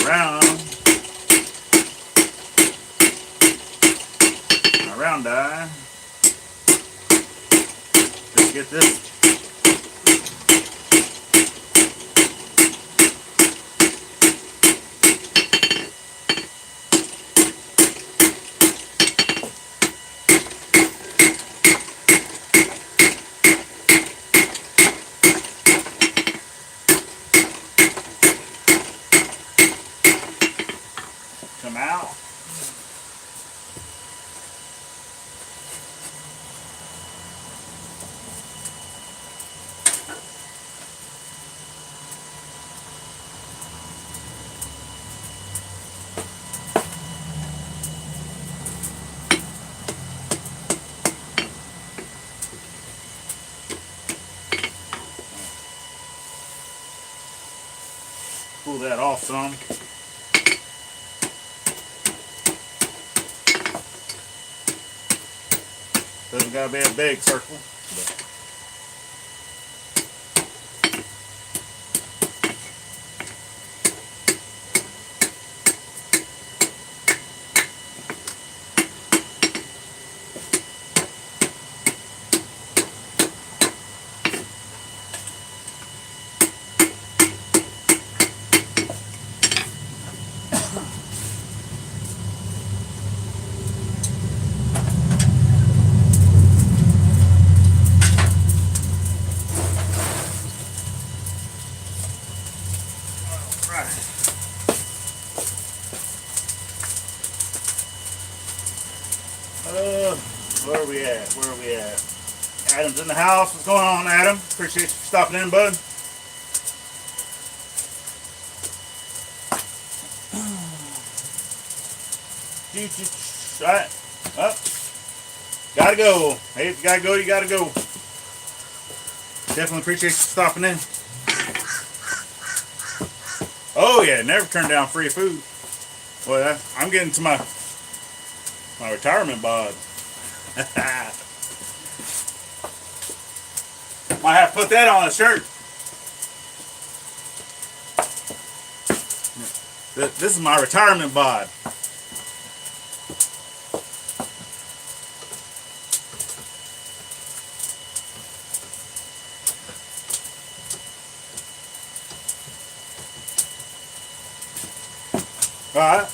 round die. Just get this. Come out. Pull that off some. Doesn't gotta be a big circle. But. Where are we at? Where are we at? Adam's in the house. What's going on, Adam? Appreciate you for stopping in, bud. Alright. Up. Gotta go. Hey, if you gotta go, you gotta go. Definitely appreciate you stopping in. Oh yeah, never turn down free food. Well, I'm getting to my retirement bod. Might have to put that on a shirt. This is my retirement bod.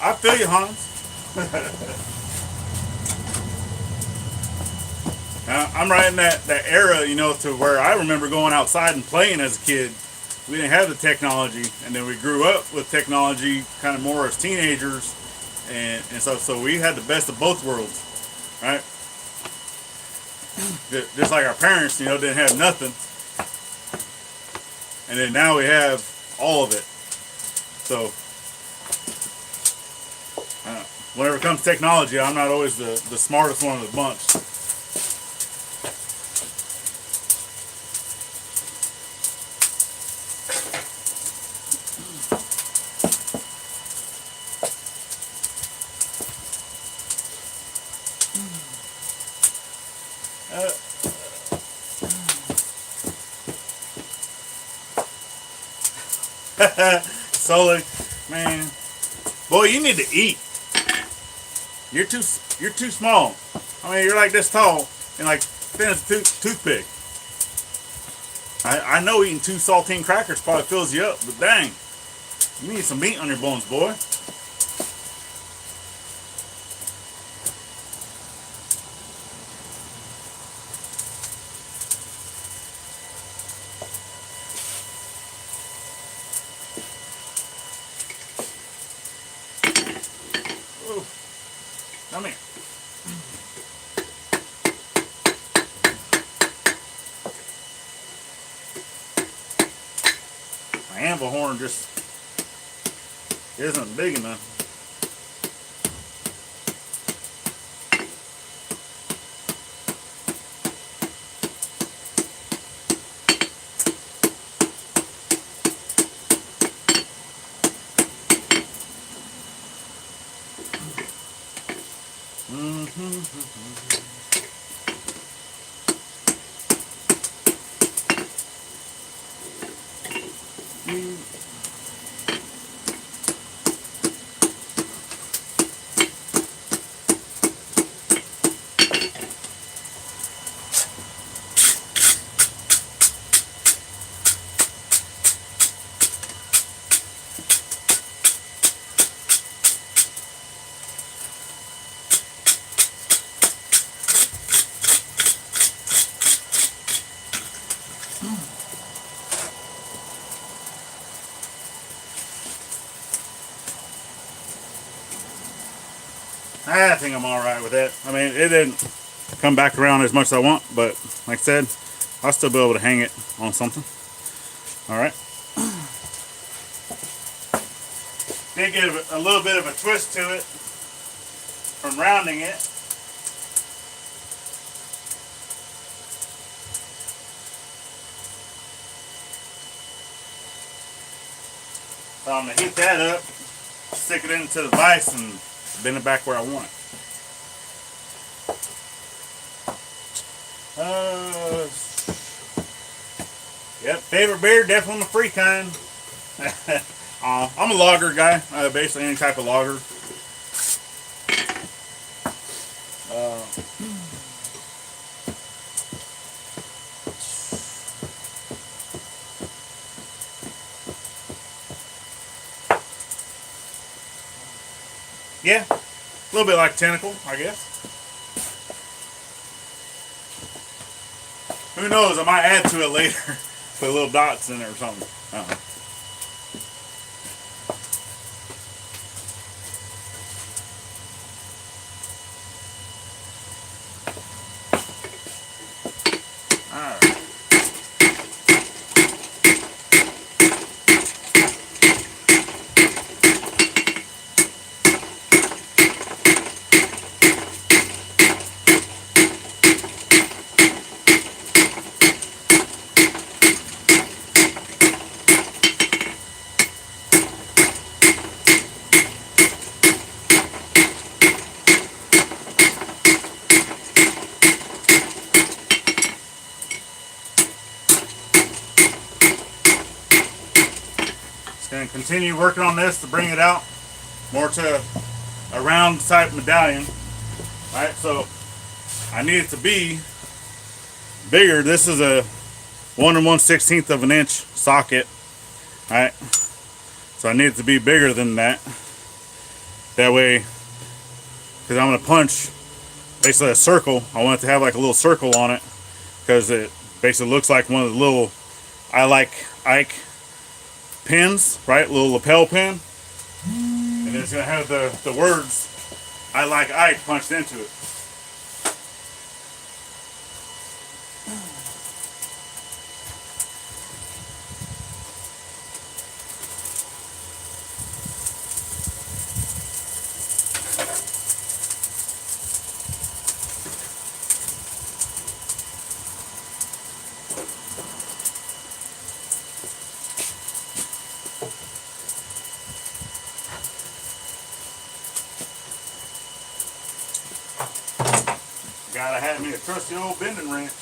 I feel you, Hans. I'm right in that era, you know, to where I remember going outside and playing as a kid. We didn't have the technology, and then we grew up with technology kind of more as teenagers, and so we had the best of both worlds, right? Just like our parents, you know, didn't have nothing, and then now we have all of it. So whenever it comes to technology, I'm not always the smartest one of the bunch. Sully, man, boy, you need to eat. You're too small. I mean, you're like this tall and like thin as a toothpick. I know eating 2 saltine crackers probably fills you up, but dang, you need some meat on your bones, boy. Ooh. Come here. My anvil horn just isn't big enough. I think I'm alright with that. I mean, it didn't come back around as much as I want, but like I said, I'll still be able to hang it on something. Alright. Did get a little bit of a twist to it from rounding it. So I'm going to heat that up, stick it into the vise, and bend it back where I want it. Yep, favorite beer, definitely the free kind. I'm a lager guy, basically any type of lager. Yeah, a little bit like Tentacle, I guess. Who knows? I might add to it later. Put little dots in it or something. Alright. Going to continue working on this to bring it out more to a round type medallion. Alright, so I need it to be bigger. This is a 1 1/16 of an inch socket. Alright, so I need it to be bigger than that. That way, because I'm going to punch basically a circle, I want it to have like a little circle on it, because it basically looks like one of the little I Like Ike pins, right? Little lapel pin, and it's gonna have the words "I Like Ike" punched into it. Gotta have me a trusty old bending wrench.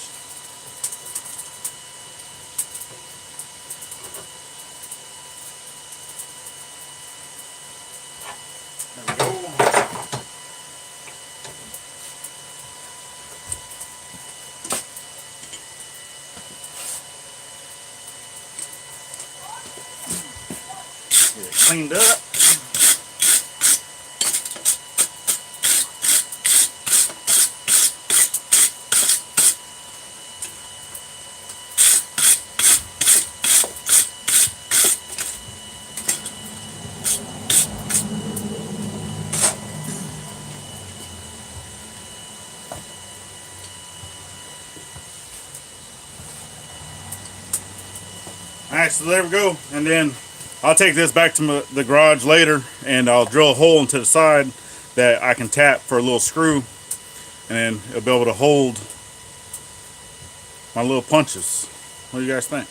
There we go. Get it cleaned up. Alright, so there we go. And then I'll take this back to the garage later and I'll drill a hole into the side that I can tap for a little screw, and then it'll be able to hold my little punches. What do you guys think?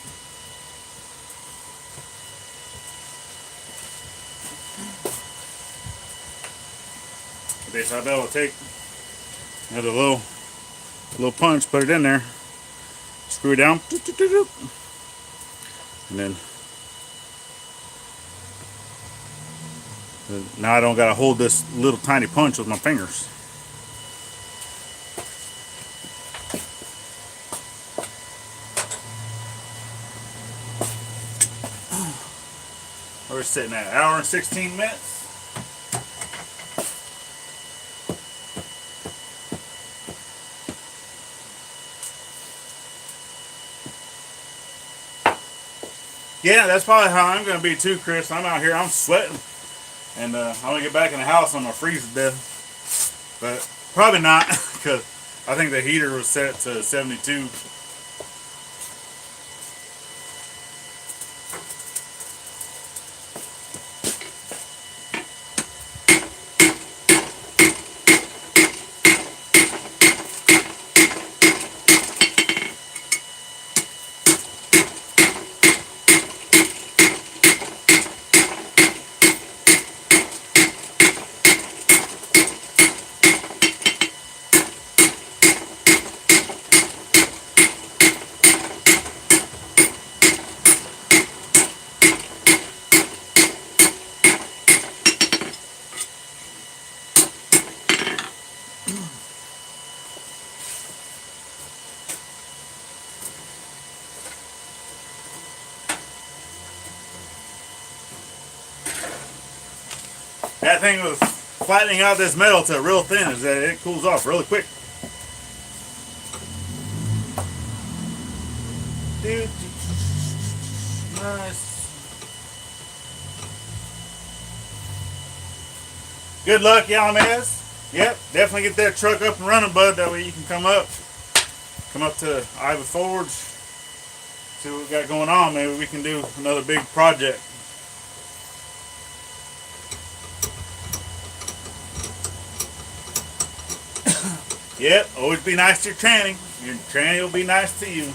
Basically, I'll be able to take another little punch, put it in there, screw it down, and then now I don't got to hold this little tiny punch with my fingers. We're sitting at an hour and 16 minutes. Yeah, that's probably how I'm going to be too, Chris. I'm out here, I'm sweating. And I'm going to get back in the house, I'm going to freeze to death. But probably not, because I think the heater was set to 72. That thing was flattening out this metal to real thin is that it cools off really quick. Dude, nice. Good luck, Yalamaz. Yep, definitely get that truck up and running, bud. That way you can come up to Ivey Forge, see what we got going on. Maybe we can do another big project. Yep, always be nice to your tranny. Your tranny will be nice to you.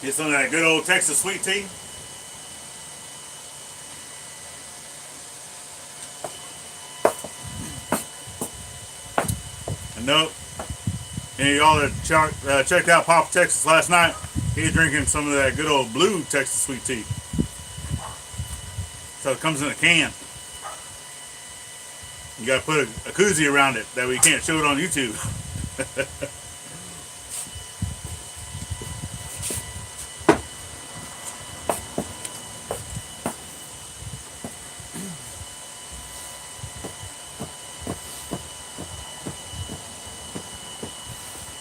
Get some of that good old Texas sweet tea. And nope, any of y'all that checked out Papa Texas last night, he's drinking some of that good old blue Texas sweet tea. So it comes in a can. You gotta put a koozie around it, that way you can't show it on YouTube.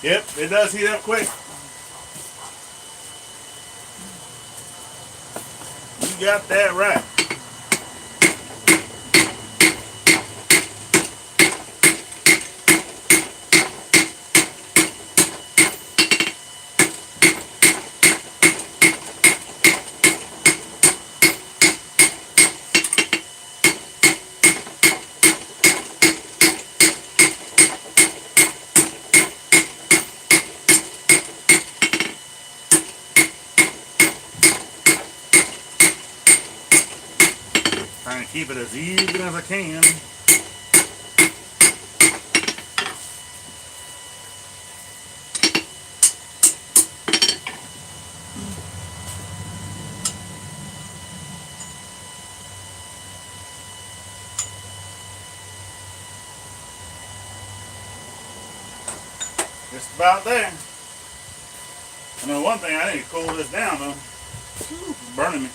Yep, it does heat up quick. You got that right. Trying to keep it as even as I can. Just about there. I know one thing, I need to cool this down though. It's burning me.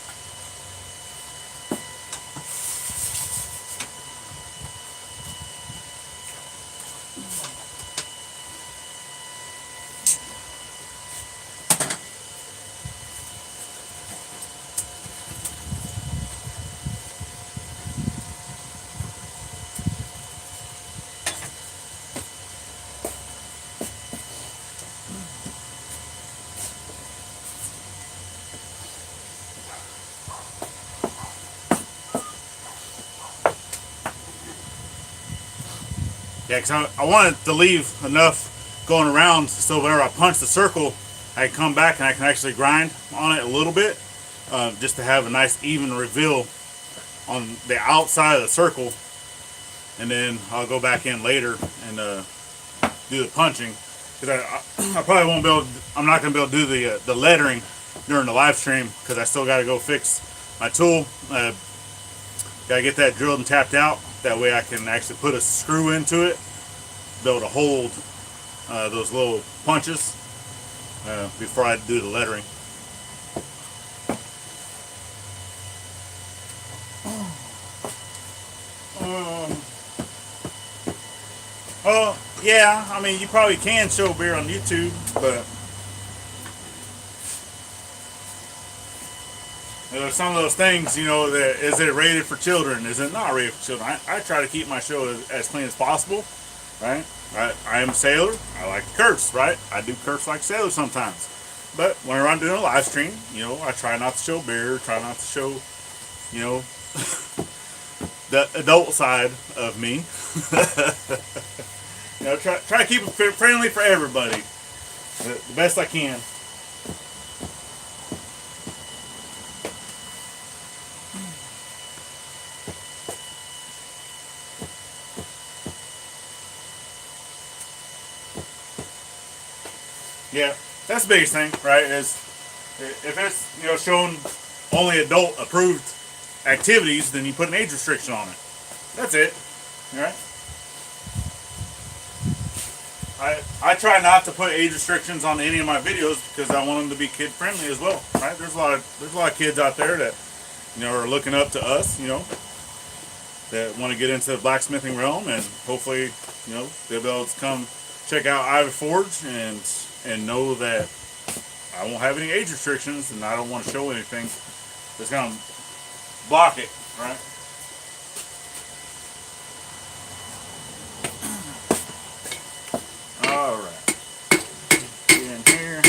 Yeah, because I wanted to leave enough going around so whenever I punch the circle, I can come back and I can actually grind on it a little bit, just to have a nice even reveal on the outside of the circle, and then I'll go back in later and do the punching. Because I probably won't be able. I'm not going to be able to do the lettering during the live stream because I still got to go fix my tool. Got to get that drilled and tapped out. That way I can actually put a screw into it, be able to hold those little punches before I do the lettering. Oh, yeah, I mean, you probably can show beer on YouTube, but there's some of those things, you know, that is it rated for children? Is it not rated for children? I try to keep my show as clean as possible, right? I am a sailor. I like to curse, right? I do curse like sailors sometimes. But whenever I'm doing a live stream, you know, I try not to show beer, try not to show, you know, the adult side of me. You know, try to keep it friendly for everybody, the best I can. Yeah, that's the biggest thing, right? Is if it's showing only adult approved activities, then you put an age restriction on it. That's it. All right. I try not to put age restrictions on any of my videos because I want them to be kid friendly as well. Right? There's a lot of kids out there that are looking up to us. That want to get into the blacksmithing realm, and hopefully they'll be able to come check out Ivey Forge and know that I won't have any age restrictions, and I don't want to show anything that's gonna block it. Right? All right. Get in here.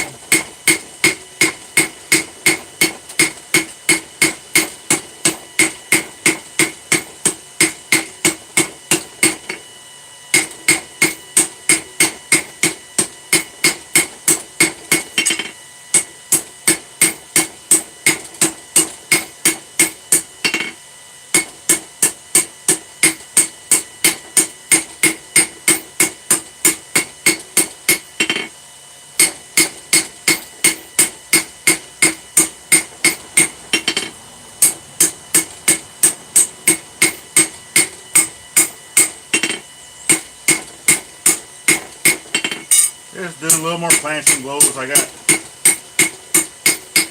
Just doing a little more planching blows. I got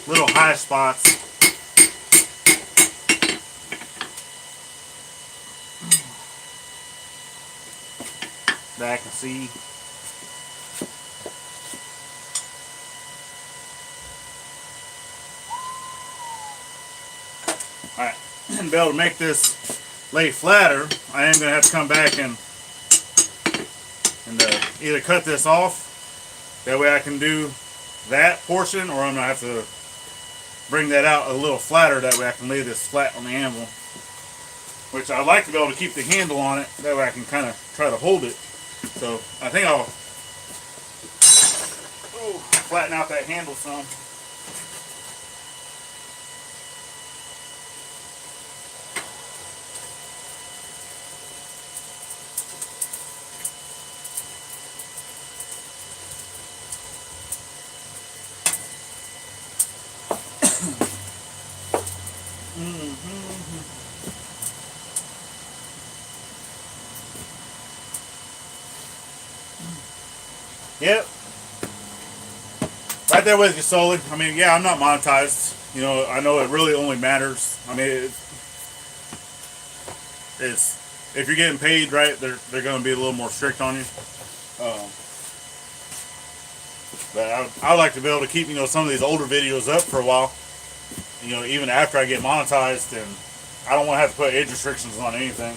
little high spots. That I can see. Alright, and to be able to make this lay flatter, I am going to have to come back and either cut this off. That way I can do that portion, or I'm going to have to bring that out a little flatter. That way I can lay this flat on the anvil. Which I like to be able to keep the handle on it. That way I can kind of try to hold it. So I think I'll flatten out that handle some. Yep. Right there with you, Sully. I mean, yeah, I'm not monetized. I know it really only matters. I mean, it's if you're getting paid, right, they're going to be a little more strict on you. But I like to be able to keep, some of these older videos up for a while. Even after I get monetized, and I don't want to have to put age restrictions on anything.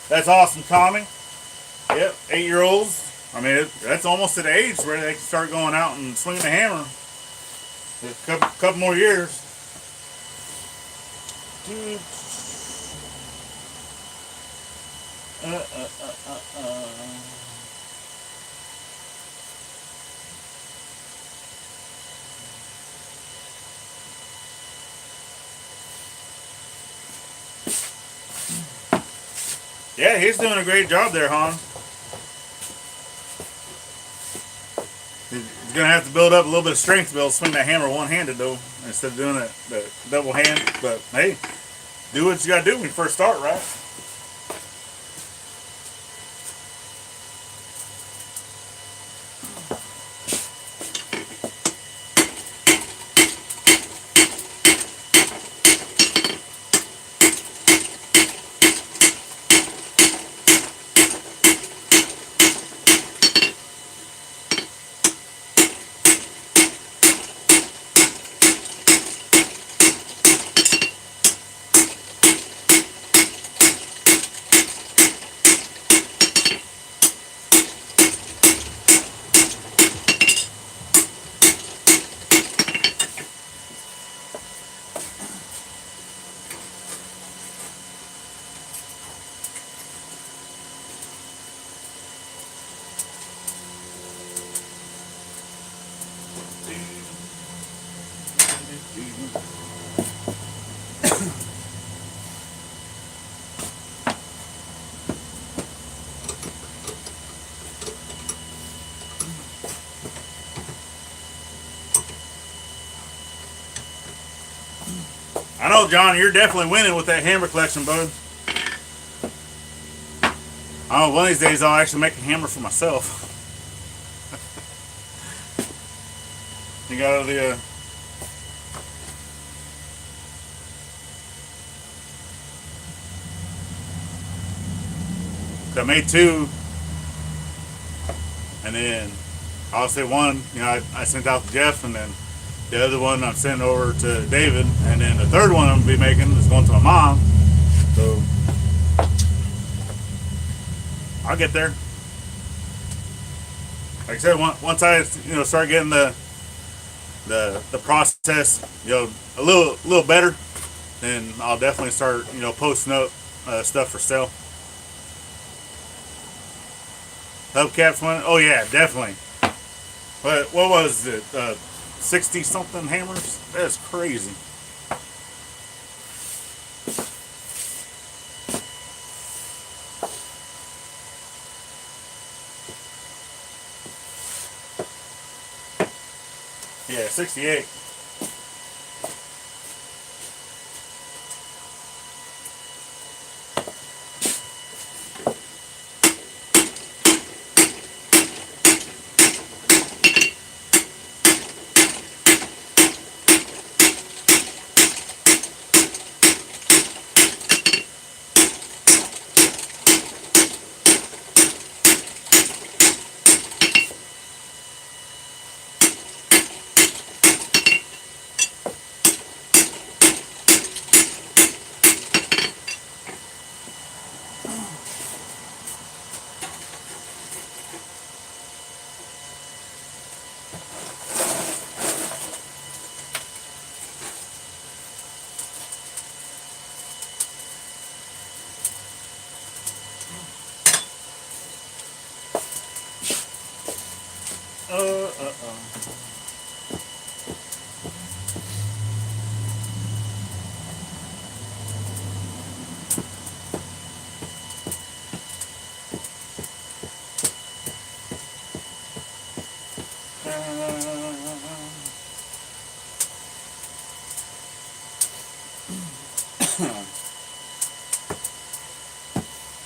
That's awesome, Tommy. Yep, 8-year-olds. I mean, that's almost at the age where they can start going out and swinging the hammer. A couple more years. Yeah, he's doing a great job there, Han. He's going to have to build up a little bit of strength to be able to swing that hammer one-handed, though, instead of doing the double hand. But, hey, do what you got to do when you first start, right? know, John, you're definitely winning with that hammer collection, bud. I don't know, one of these days I'll actually make a hammer for myself. You got the I made two, and then obviously one, I sent out to Jeff, and then the other one I'm sending over to David, and then the third one I'm gonna be making is going to my mom. So I'll get there. Like I said, once I start getting the process a little better, then I'll definitely start posting up stuff for sale. Hubcaps one? Oh yeah, definitely. But what was it? 60 something hammers? That's crazy. Yeah, 68.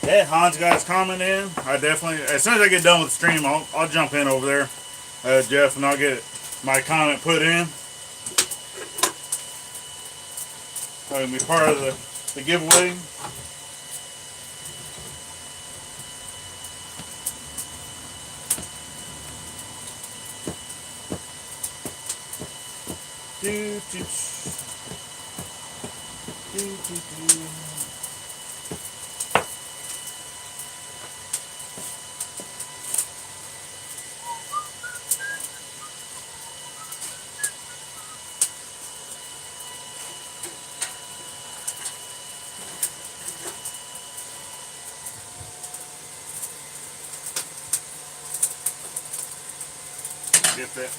Yeah, Hans got his comment in. I definitely, as soon as I get done with the stream, I'll jump in over there, Jeff, and I'll get my comment put in. That'll be part of the giveaway. Do, do, do, do, do. Get that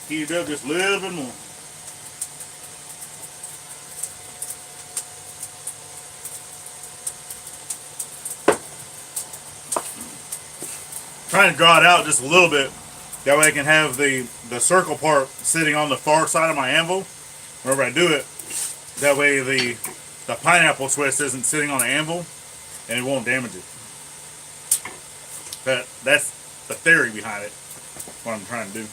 heated up just a little bit more. Trying to draw it out just a little bit. That way I can have the circle part sitting on the far side of my anvil whenever I do it. That way the pineapple twist isn't sitting on the anvil and it won't damage it. That's the theory behind it, what I'm trying to do.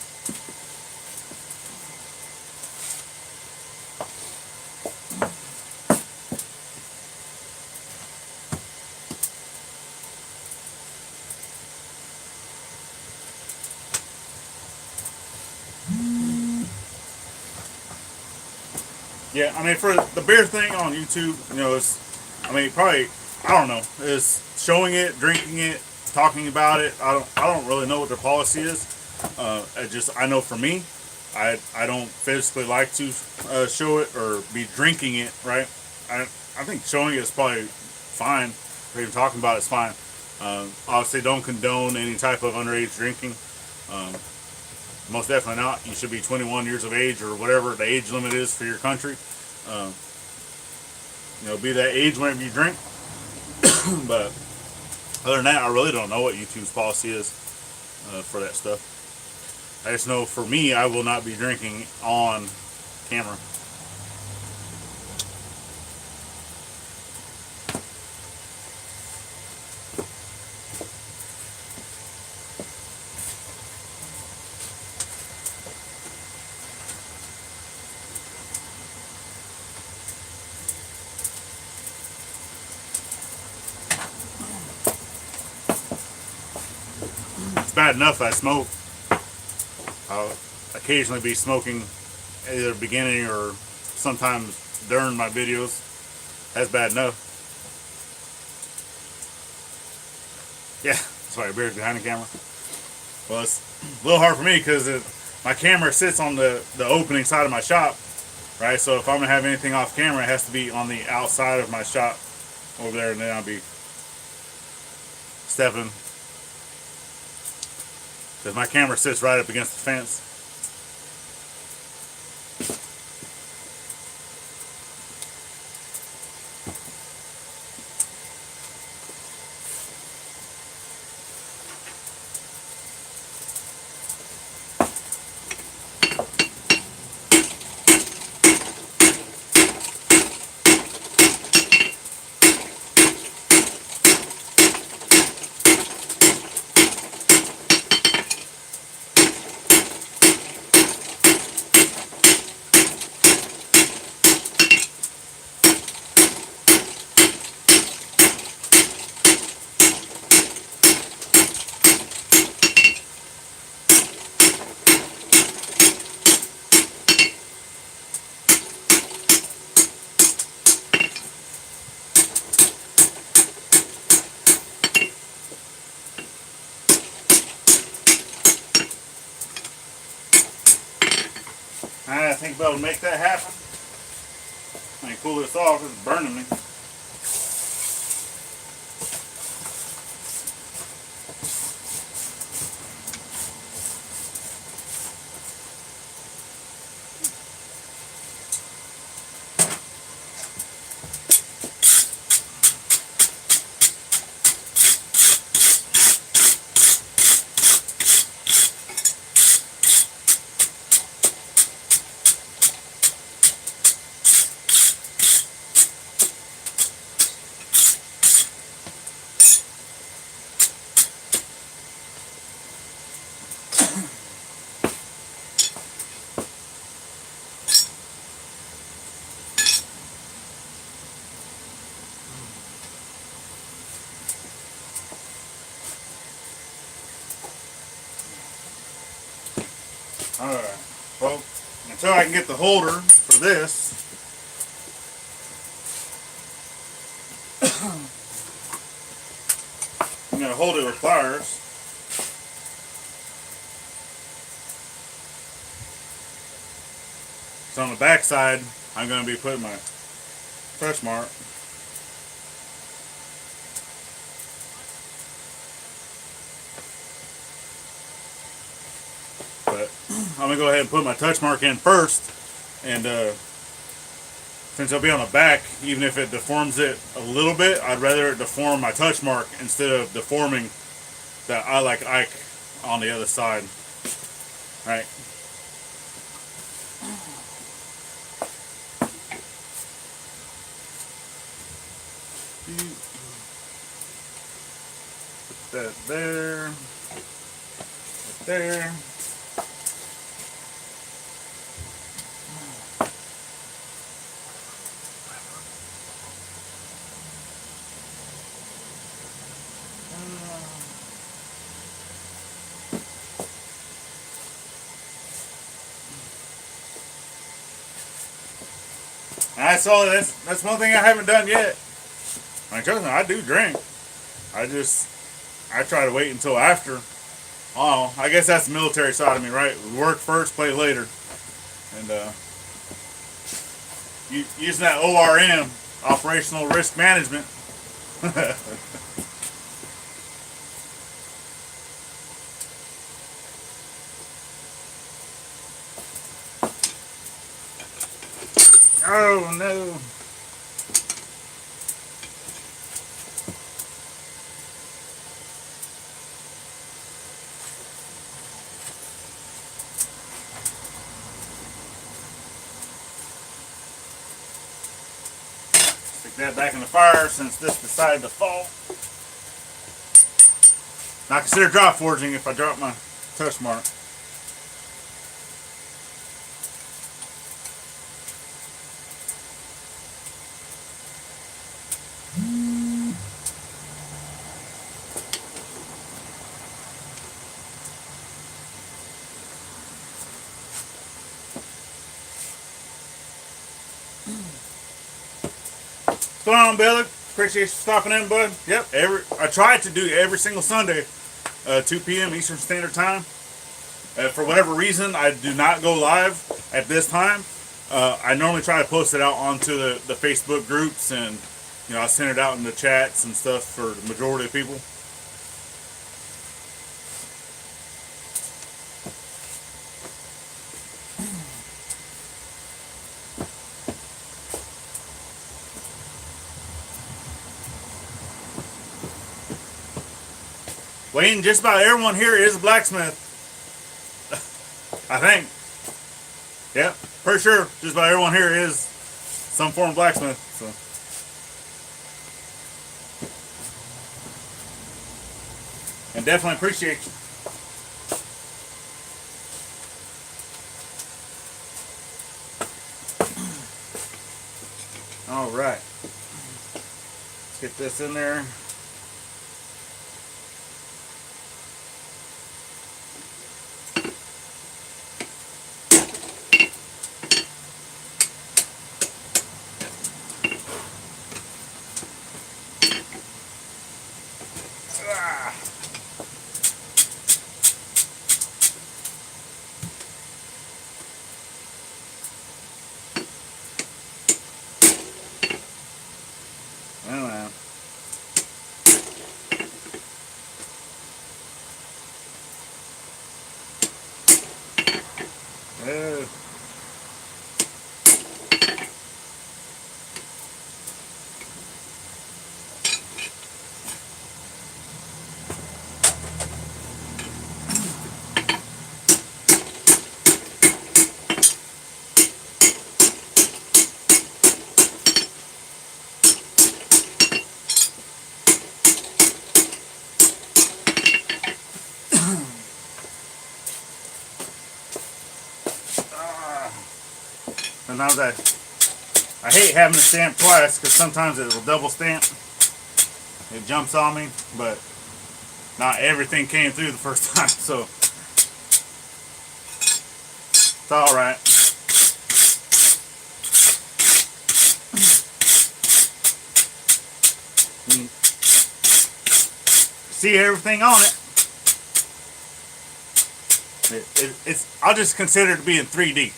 Yeah, I mean, for the beer thing on YouTube, it's, I mean, probably, I don't know, is showing it, drinking it, talking about it. I don't really know what their policy is. I know for me, I don't physically like to show it or be drinking it. Right? I think showing it is probably fine, or even talking about it is fine. Obviously, don't condone any type of underage drinking. Most definitely not. You should be 21 years of age or whatever the age limit is for your country. Be that age whenever you drink. But other than that, I really don't know what YouTube's policy is for that stuff. I just know for me, I will not be drinking on camera. it's bad enough that I smoke. I'll occasionally be smoking either beginning or sometimes during my videos. That's bad enough. Yeah, sorry, beard's behind the camera. Well, it's a little hard for me because my camera sits on the opening side of my shop, right? So if I'm gonna have anything off camera, it has to be on the outside of my shop over there, and then I'll be stepping because my camera sits right up against the fence. I think about to make that happen. I can cool this off, it's burning me. Alright, well, until I can get the holder for this, I'm going to hold it with pliers. So on the back side, I'm going to be putting my touch mark. But I'm going to go ahead and put my touch mark in first, and since it'll be on the back, even if it deforms it a little bit, I'd rather it deform my touch mark instead of deforming that I like Ike on the other side. Right. Put that there. Right there. I saw that's one thing I haven't done yet. Like, trust me, I do drink. I try to wait until after. Oh, I guess that's the military side of me, right? We work first, play later. And using that ORM, operational risk management. Oh no. Stick that back in the fire since this decided to fall. Now consider drop forging if I drop my touch mark. What's going on, Billy? Appreciate you stopping in, bud. Yep, I try to do every single Sunday, 2 p.m. Eastern Standard Time. For whatever reason, I do not go live at this time. I normally try to post it out onto the Facebook groups, and I send it out in the chats and stuff for the majority of people. Wayne, just about everyone here is a blacksmith. I think. Yeah, for sure. Just about everyone here is some form of blacksmith. So. And definitely appreciate you. All right. Let's get this in there. Sometimes I hate having to stamp twice because sometimes it will double stamp. It jumps on me, but not everything came through the first time, so it's all right. See everything on it. I'll just consider it to be in 3D.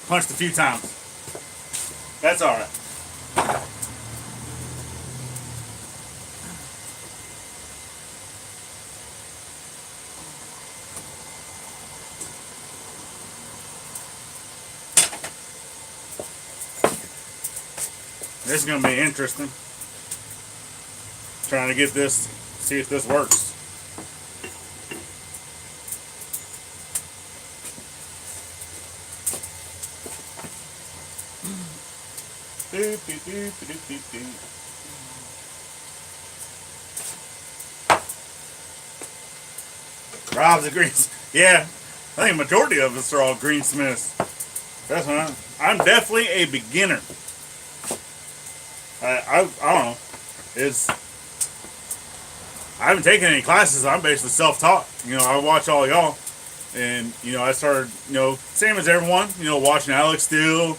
Punched a few times. That's all right. This is going to be interesting. Trying to get this, see if this works. Rob's a greensmith. Yeah, I think majority of us are all greensmiths. That's what I'm definitely a beginner. I don't know. I haven't taken any classes. I'm basically self-taught. I watch all y'all, and I started same as everyone. Watching Alex Steele.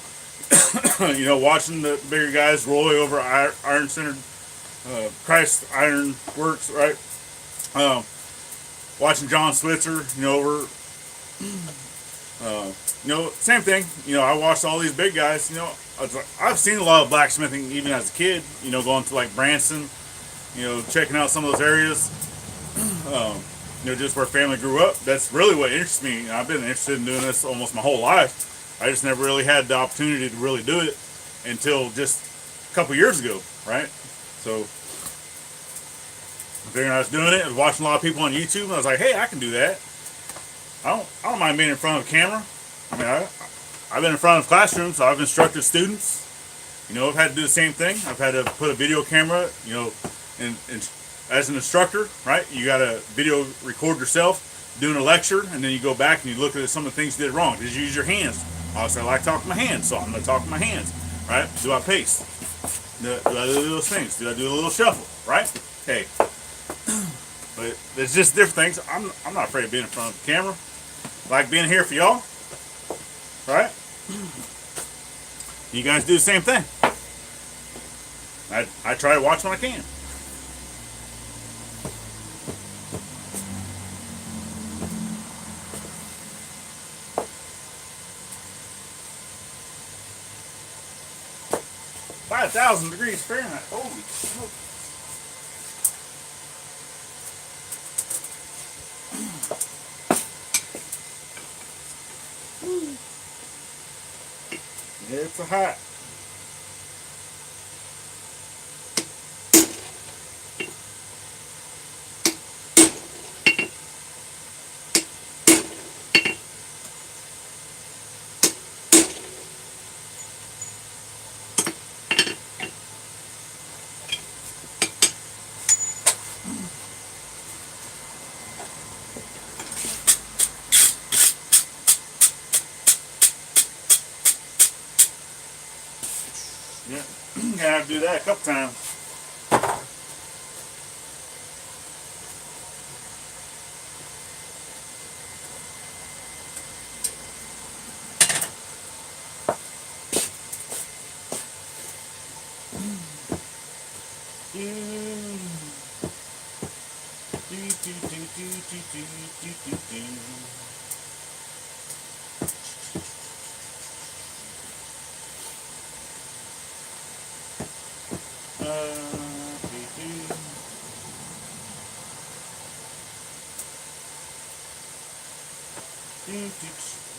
Watching the bigger guys, Roy over Iron Center, Christ Iron Works, right? Watching John Switzer, over, same thing. I watched all these big guys. I've seen a lot of blacksmithing even as a kid. Going to like Branson, checking out some of those areas. Just where family grew up. That's really what interests me. I've been interested in doing this almost my whole life. I just never really had the opportunity to really do it until just a couple years ago, right? So I figured I was doing it. I was watching a lot of people on YouTube, and I was like, hey, I can do that. I don't mind being in front of a camera. I mean, I've been in front of classrooms, so I've instructed students. I've had to do the same thing. I've had to put a video camera, and as an instructor, right? You got to video record yourself doing a lecture, and then you go back and you look at some of the things you did wrong. Did you use your hands? Obviously, I like talking with my hands, so I'm going to talk with my hands, right? Do I paste? Do I do those things? Do I do a little shuffle, right? Okay. But It's just different things. I'm not afraid of being in front of the camera. Like being here for y'all, right? You guys do the same thing. I try to watch when I can. $5,000 Fahrenheit. Holy smoke. It's a hot. Yeah, gonna have to do that a couple times.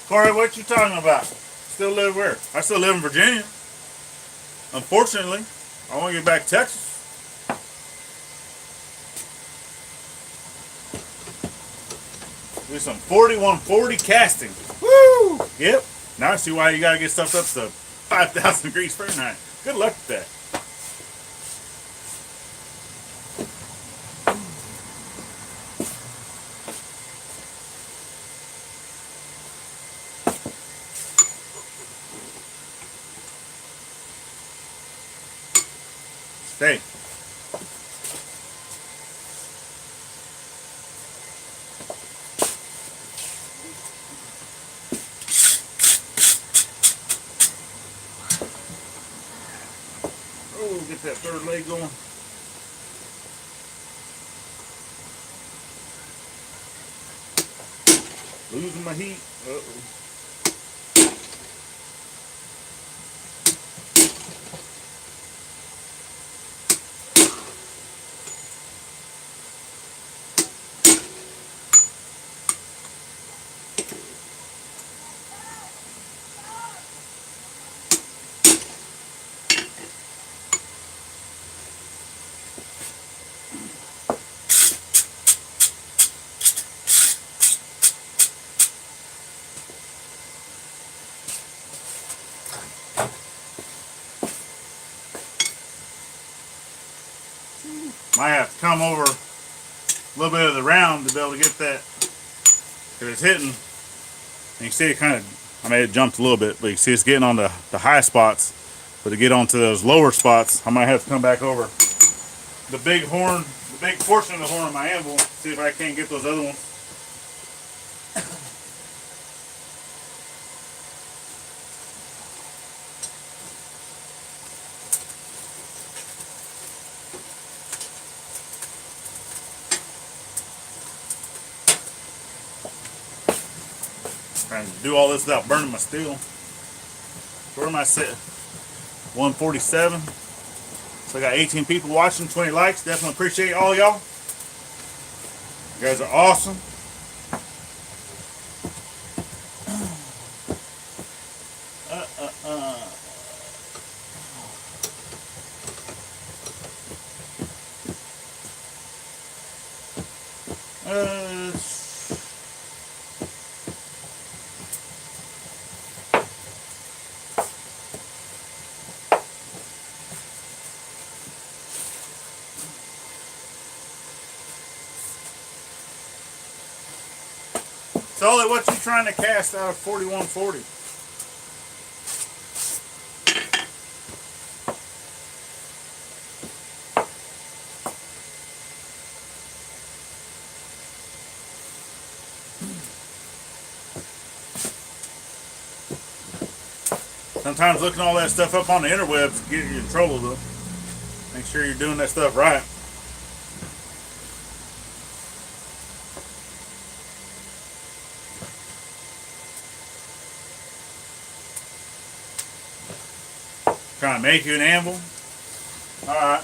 Corey, what you talking about? Still live where? I still live in Virginia. Unfortunately, I want to get back to Texas. Do some 4140 casting. Woo! Yep. Now I see why you gotta get stuff up to 5,000 degrees Fahrenheit. Good luck with that. Stay. Oh, get that third leg going. Losing my heat. Uh-oh. Might have to come over a little bit of the round to be able to get that, because it's hitting. And you see it kind of, I mean, it jumped a little bit, but you see it's getting on the high spots. But to get onto those lower spots, I might have to come back over the big horn, the big portion of the horn of my anvil, see if I can't get those other ones. Trying to do all this without burning my steel. Where am I sitting? 147. So I got 18 people watching, 20 likes. Definitely appreciate all y'all. You guys are awesome. Sully, what you trying to cast out of 4140? Sometimes looking all that stuff up on the interwebs can get you in trouble, though. Make sure you're doing that stuff right. Trying to make you an anvil. All right.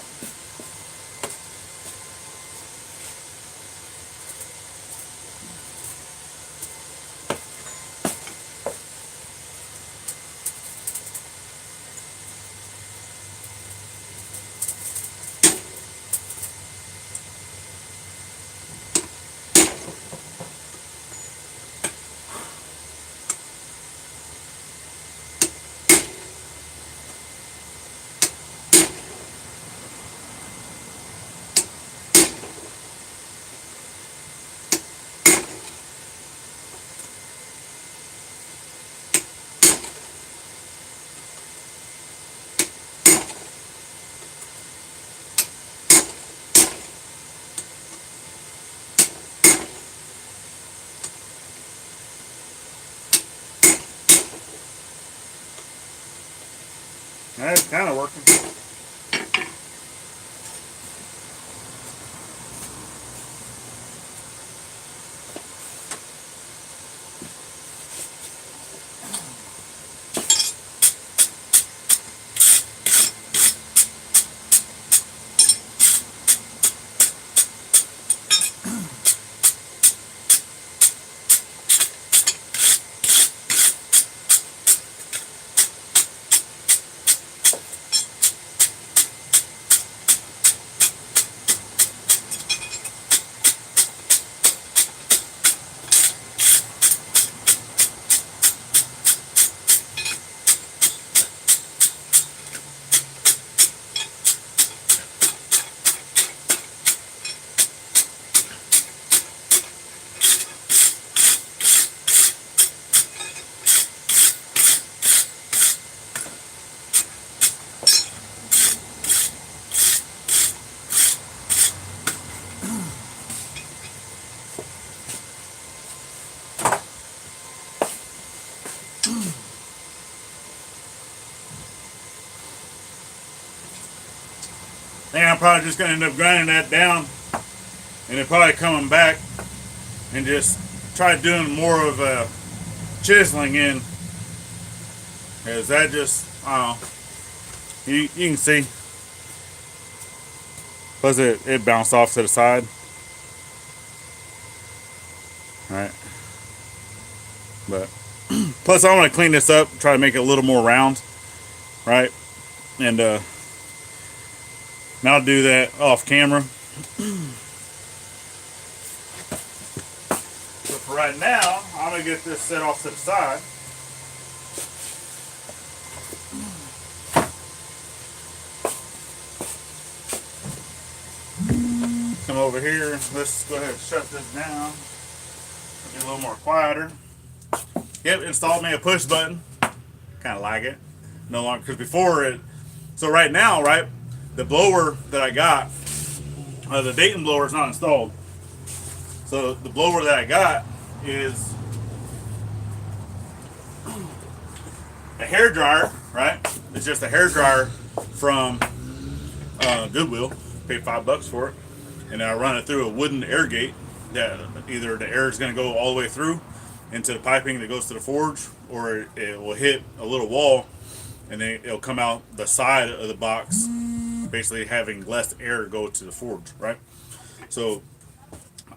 That's kind of working. I think I'm probably just going to end up grinding that down and then probably coming back and just try doing more of a chiseling in. Because that just, I don't know, you can see. Plus it bounced off to the side. Alright. But, plus I want to clean this up, try to make it a little more round. Right? And, and I'll do that off camera. But for right now, I'm going to get this set off to the side. Come over here. Let's go ahead and shut this down. Get a little more quieter. Yep, installed me a push button. Kind of like it. No longer, because before it. So right now, right, the blower that I got, the Dayton blower is not installed. So the blower that I got is a hair dryer, right? It's just a hair dryer from Goodwill. Paid $5 for it, and I run it through a wooden air gate that either the air is going to go all the way through into the piping that goes to the forge, or it will hit a little wall and then it'll come out the side of the box, basically having less air go to the forge, right? So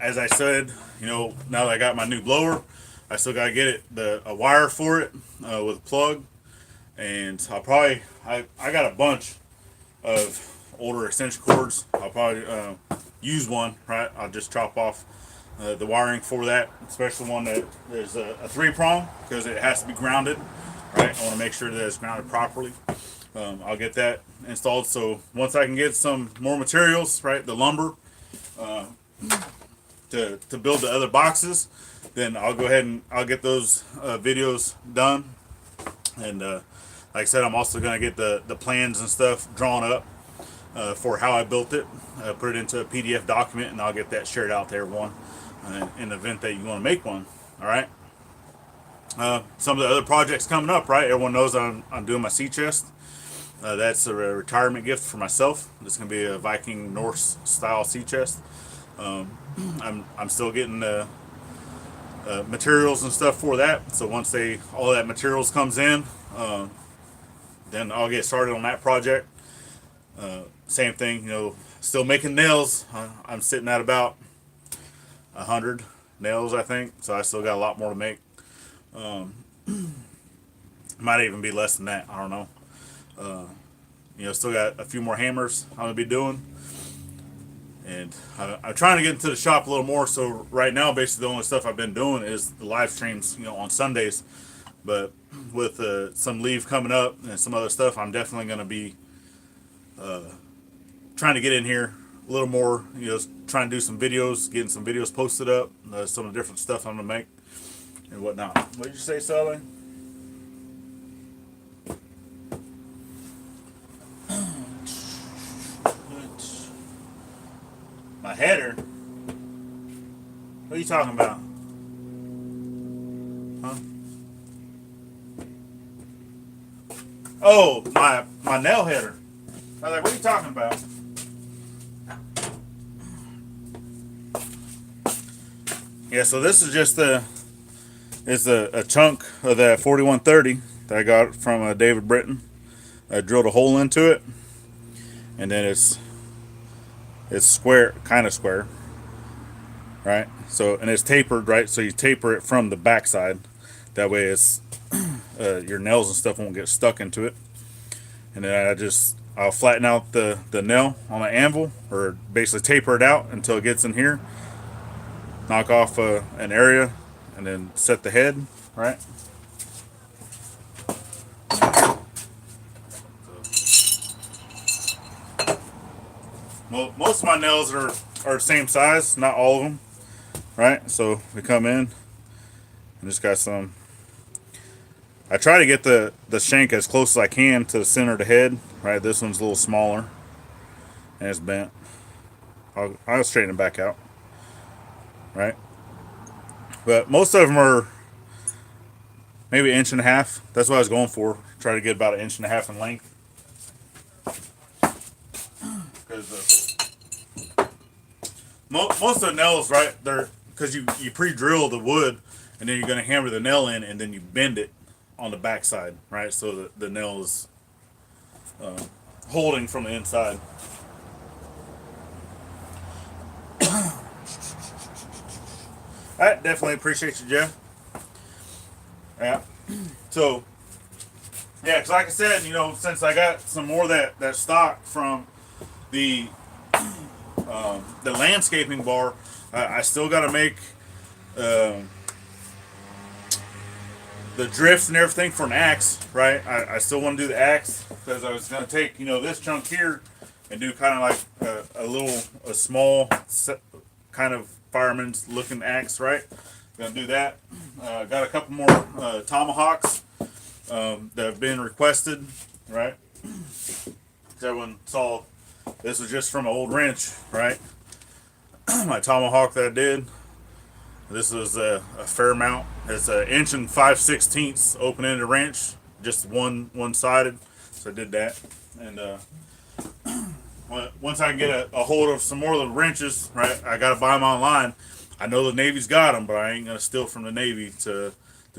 as I said, you know, now that I got my new blower, I still got to get a wire for it with a plug, and I'll probably, I got a bunch of older extension cords. I'll probably use one, right? I'll just chop off the wiring for that, especially one that is a 3-prong, because it has to be grounded, right? I want to make sure that it's grounded properly. I'll get that installed. So once I can get some more materials, right, the lumber, to build the other boxes, then I'll go ahead and I'll get those videos done. And like I said, I'm also going to get the plans and stuff drawn up for how I built it, put it into a PDF document, and I'll get that shared out to everyone in the event that you want to make one. All right. some of the other projects coming up, right? Everyone knows I'm doing my sea chest. That's a retirement gift for myself. This is gonna be a Viking Norse style sea chest. I'm still getting the materials and stuff for that. So once all that materials comes in, then I'll get started on that project. Same thing, still making nails. I'm sitting at about 100 nails, I think. So I still got a lot more to make. Might even be less than that. I don't know. Still got a few more hammers I'm gonna be doing, and I'm trying to get into the shop a little more. So right now, basically, the only stuff I've been doing is the live streams, on Sundays. But with some leave coming up and some other stuff, I'm definitely gonna be trying to get in here a little more. Trying to do some videos, getting some videos posted up, some of the different stuff I'm gonna make and whatnot. What did you say, Sally? My header? What are you talking about? Huh? Oh, my nail header. I was like, what are you talking about? Yeah, so this is just a chunk of that 4130 that I got from David Britton. I drilled a hole into it, and then it's square, kind of square, right? So, and it's tapered, right? So you taper it from the backside. That way, it's your nails and stuff won't get stuck into it. And then I'll flatten out the nail on the anvil, or basically taper it out until it gets in here. Knock off an area, and then set the head, right? Well, most of my nails are the same size, not all of them, right? So we come in and just got some. I try to get the shank as close as I can to the center of the head, right? This one's a little smaller and it's bent. I'll straighten it back out, right? But most of them are maybe an inch and a half. That's what I was going for. Try to get about an inch and a half in length. Because most of the nails, right, they're because you pre-drill the wood, and then you're going to hammer the nail in, and then you bend it on the backside, right? So the nail is holding from the inside. I definitely appreciate you, Jeff. Yeah. So, yeah, because like I said, since I got some more of that stock from the landscaping bar, I still got to make the drifts and everything for an axe, right? I still want to do the axe because I was going to take, this chunk here and do kind of like a small kind of fireman's looking axe, right? Gonna do that. Got a couple more tomahawks that have been requested, right? Everyone saw this was just from an old wrench, right? My tomahawk that I did. This was a Fairmount. It's an 1 5/16 open-ended wrench, just one-sided. So I did that, and once I can get a hold of some more of the wrenches, right? I gotta buy them online. I know the Navy's got them, but I ain't gonna steal from the Navy to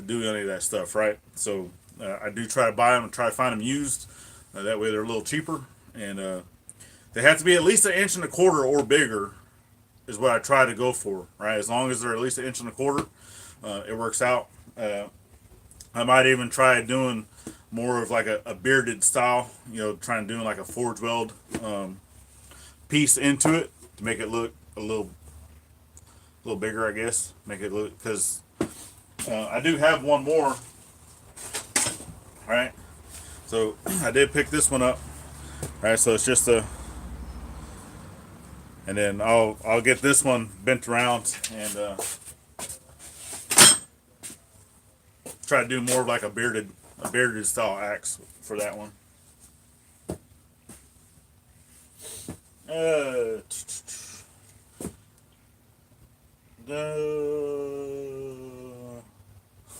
do any of that stuff, right? So I do try to buy them and try to find them used. That way they're a little cheaper, and they have to be at least 1.25 inches or bigger, is what I try to go for, right? As long as they're at least 1.25 inches, it works out. I might even try doing more of like a bearded style, trying to do like a forge weld piece into it to make it look a little bigger, I guess. Make it look, because I do have one more, right? So I did pick this one up, right? So it's just and then I'll get this one bent around and try to do more of like a bearded style axe for that one.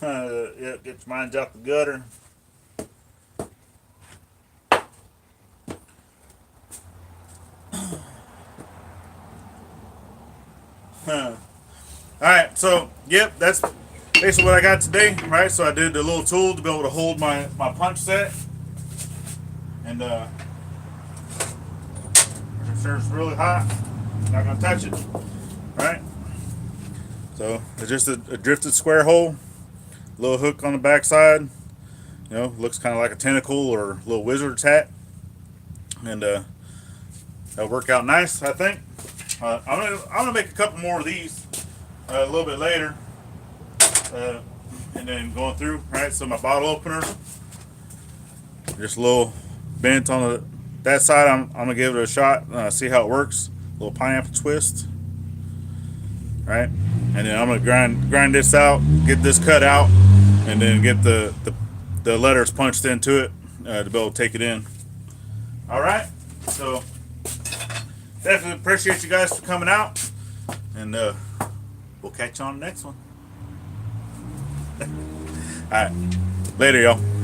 Yeah, get your minds out the gutter. Alright, so, yep, that's basically what I got today, right? So I did the little tool to be able to hold my punch set. And, I'm sure it's really hot. Not gonna touch it, right? So, it's just a drifted square hole. Little hook on the backside. You know, looks kind of like a tentacle or a little wizard's hat. And, that'll work out nice, I think. I'm gonna make a couple more of these a little bit later. And then going through, right? So my bottle opener, just a little bent on that side. I'm gonna give it a shot, see how it works. A little pineapple twist, right? And then I'm gonna grind this out, get this cut out, and then get the letters punched into it to be able to take it in. All right. So definitely appreciate you guys for coming out, and we'll catch you on the next one. All right, later, y'all.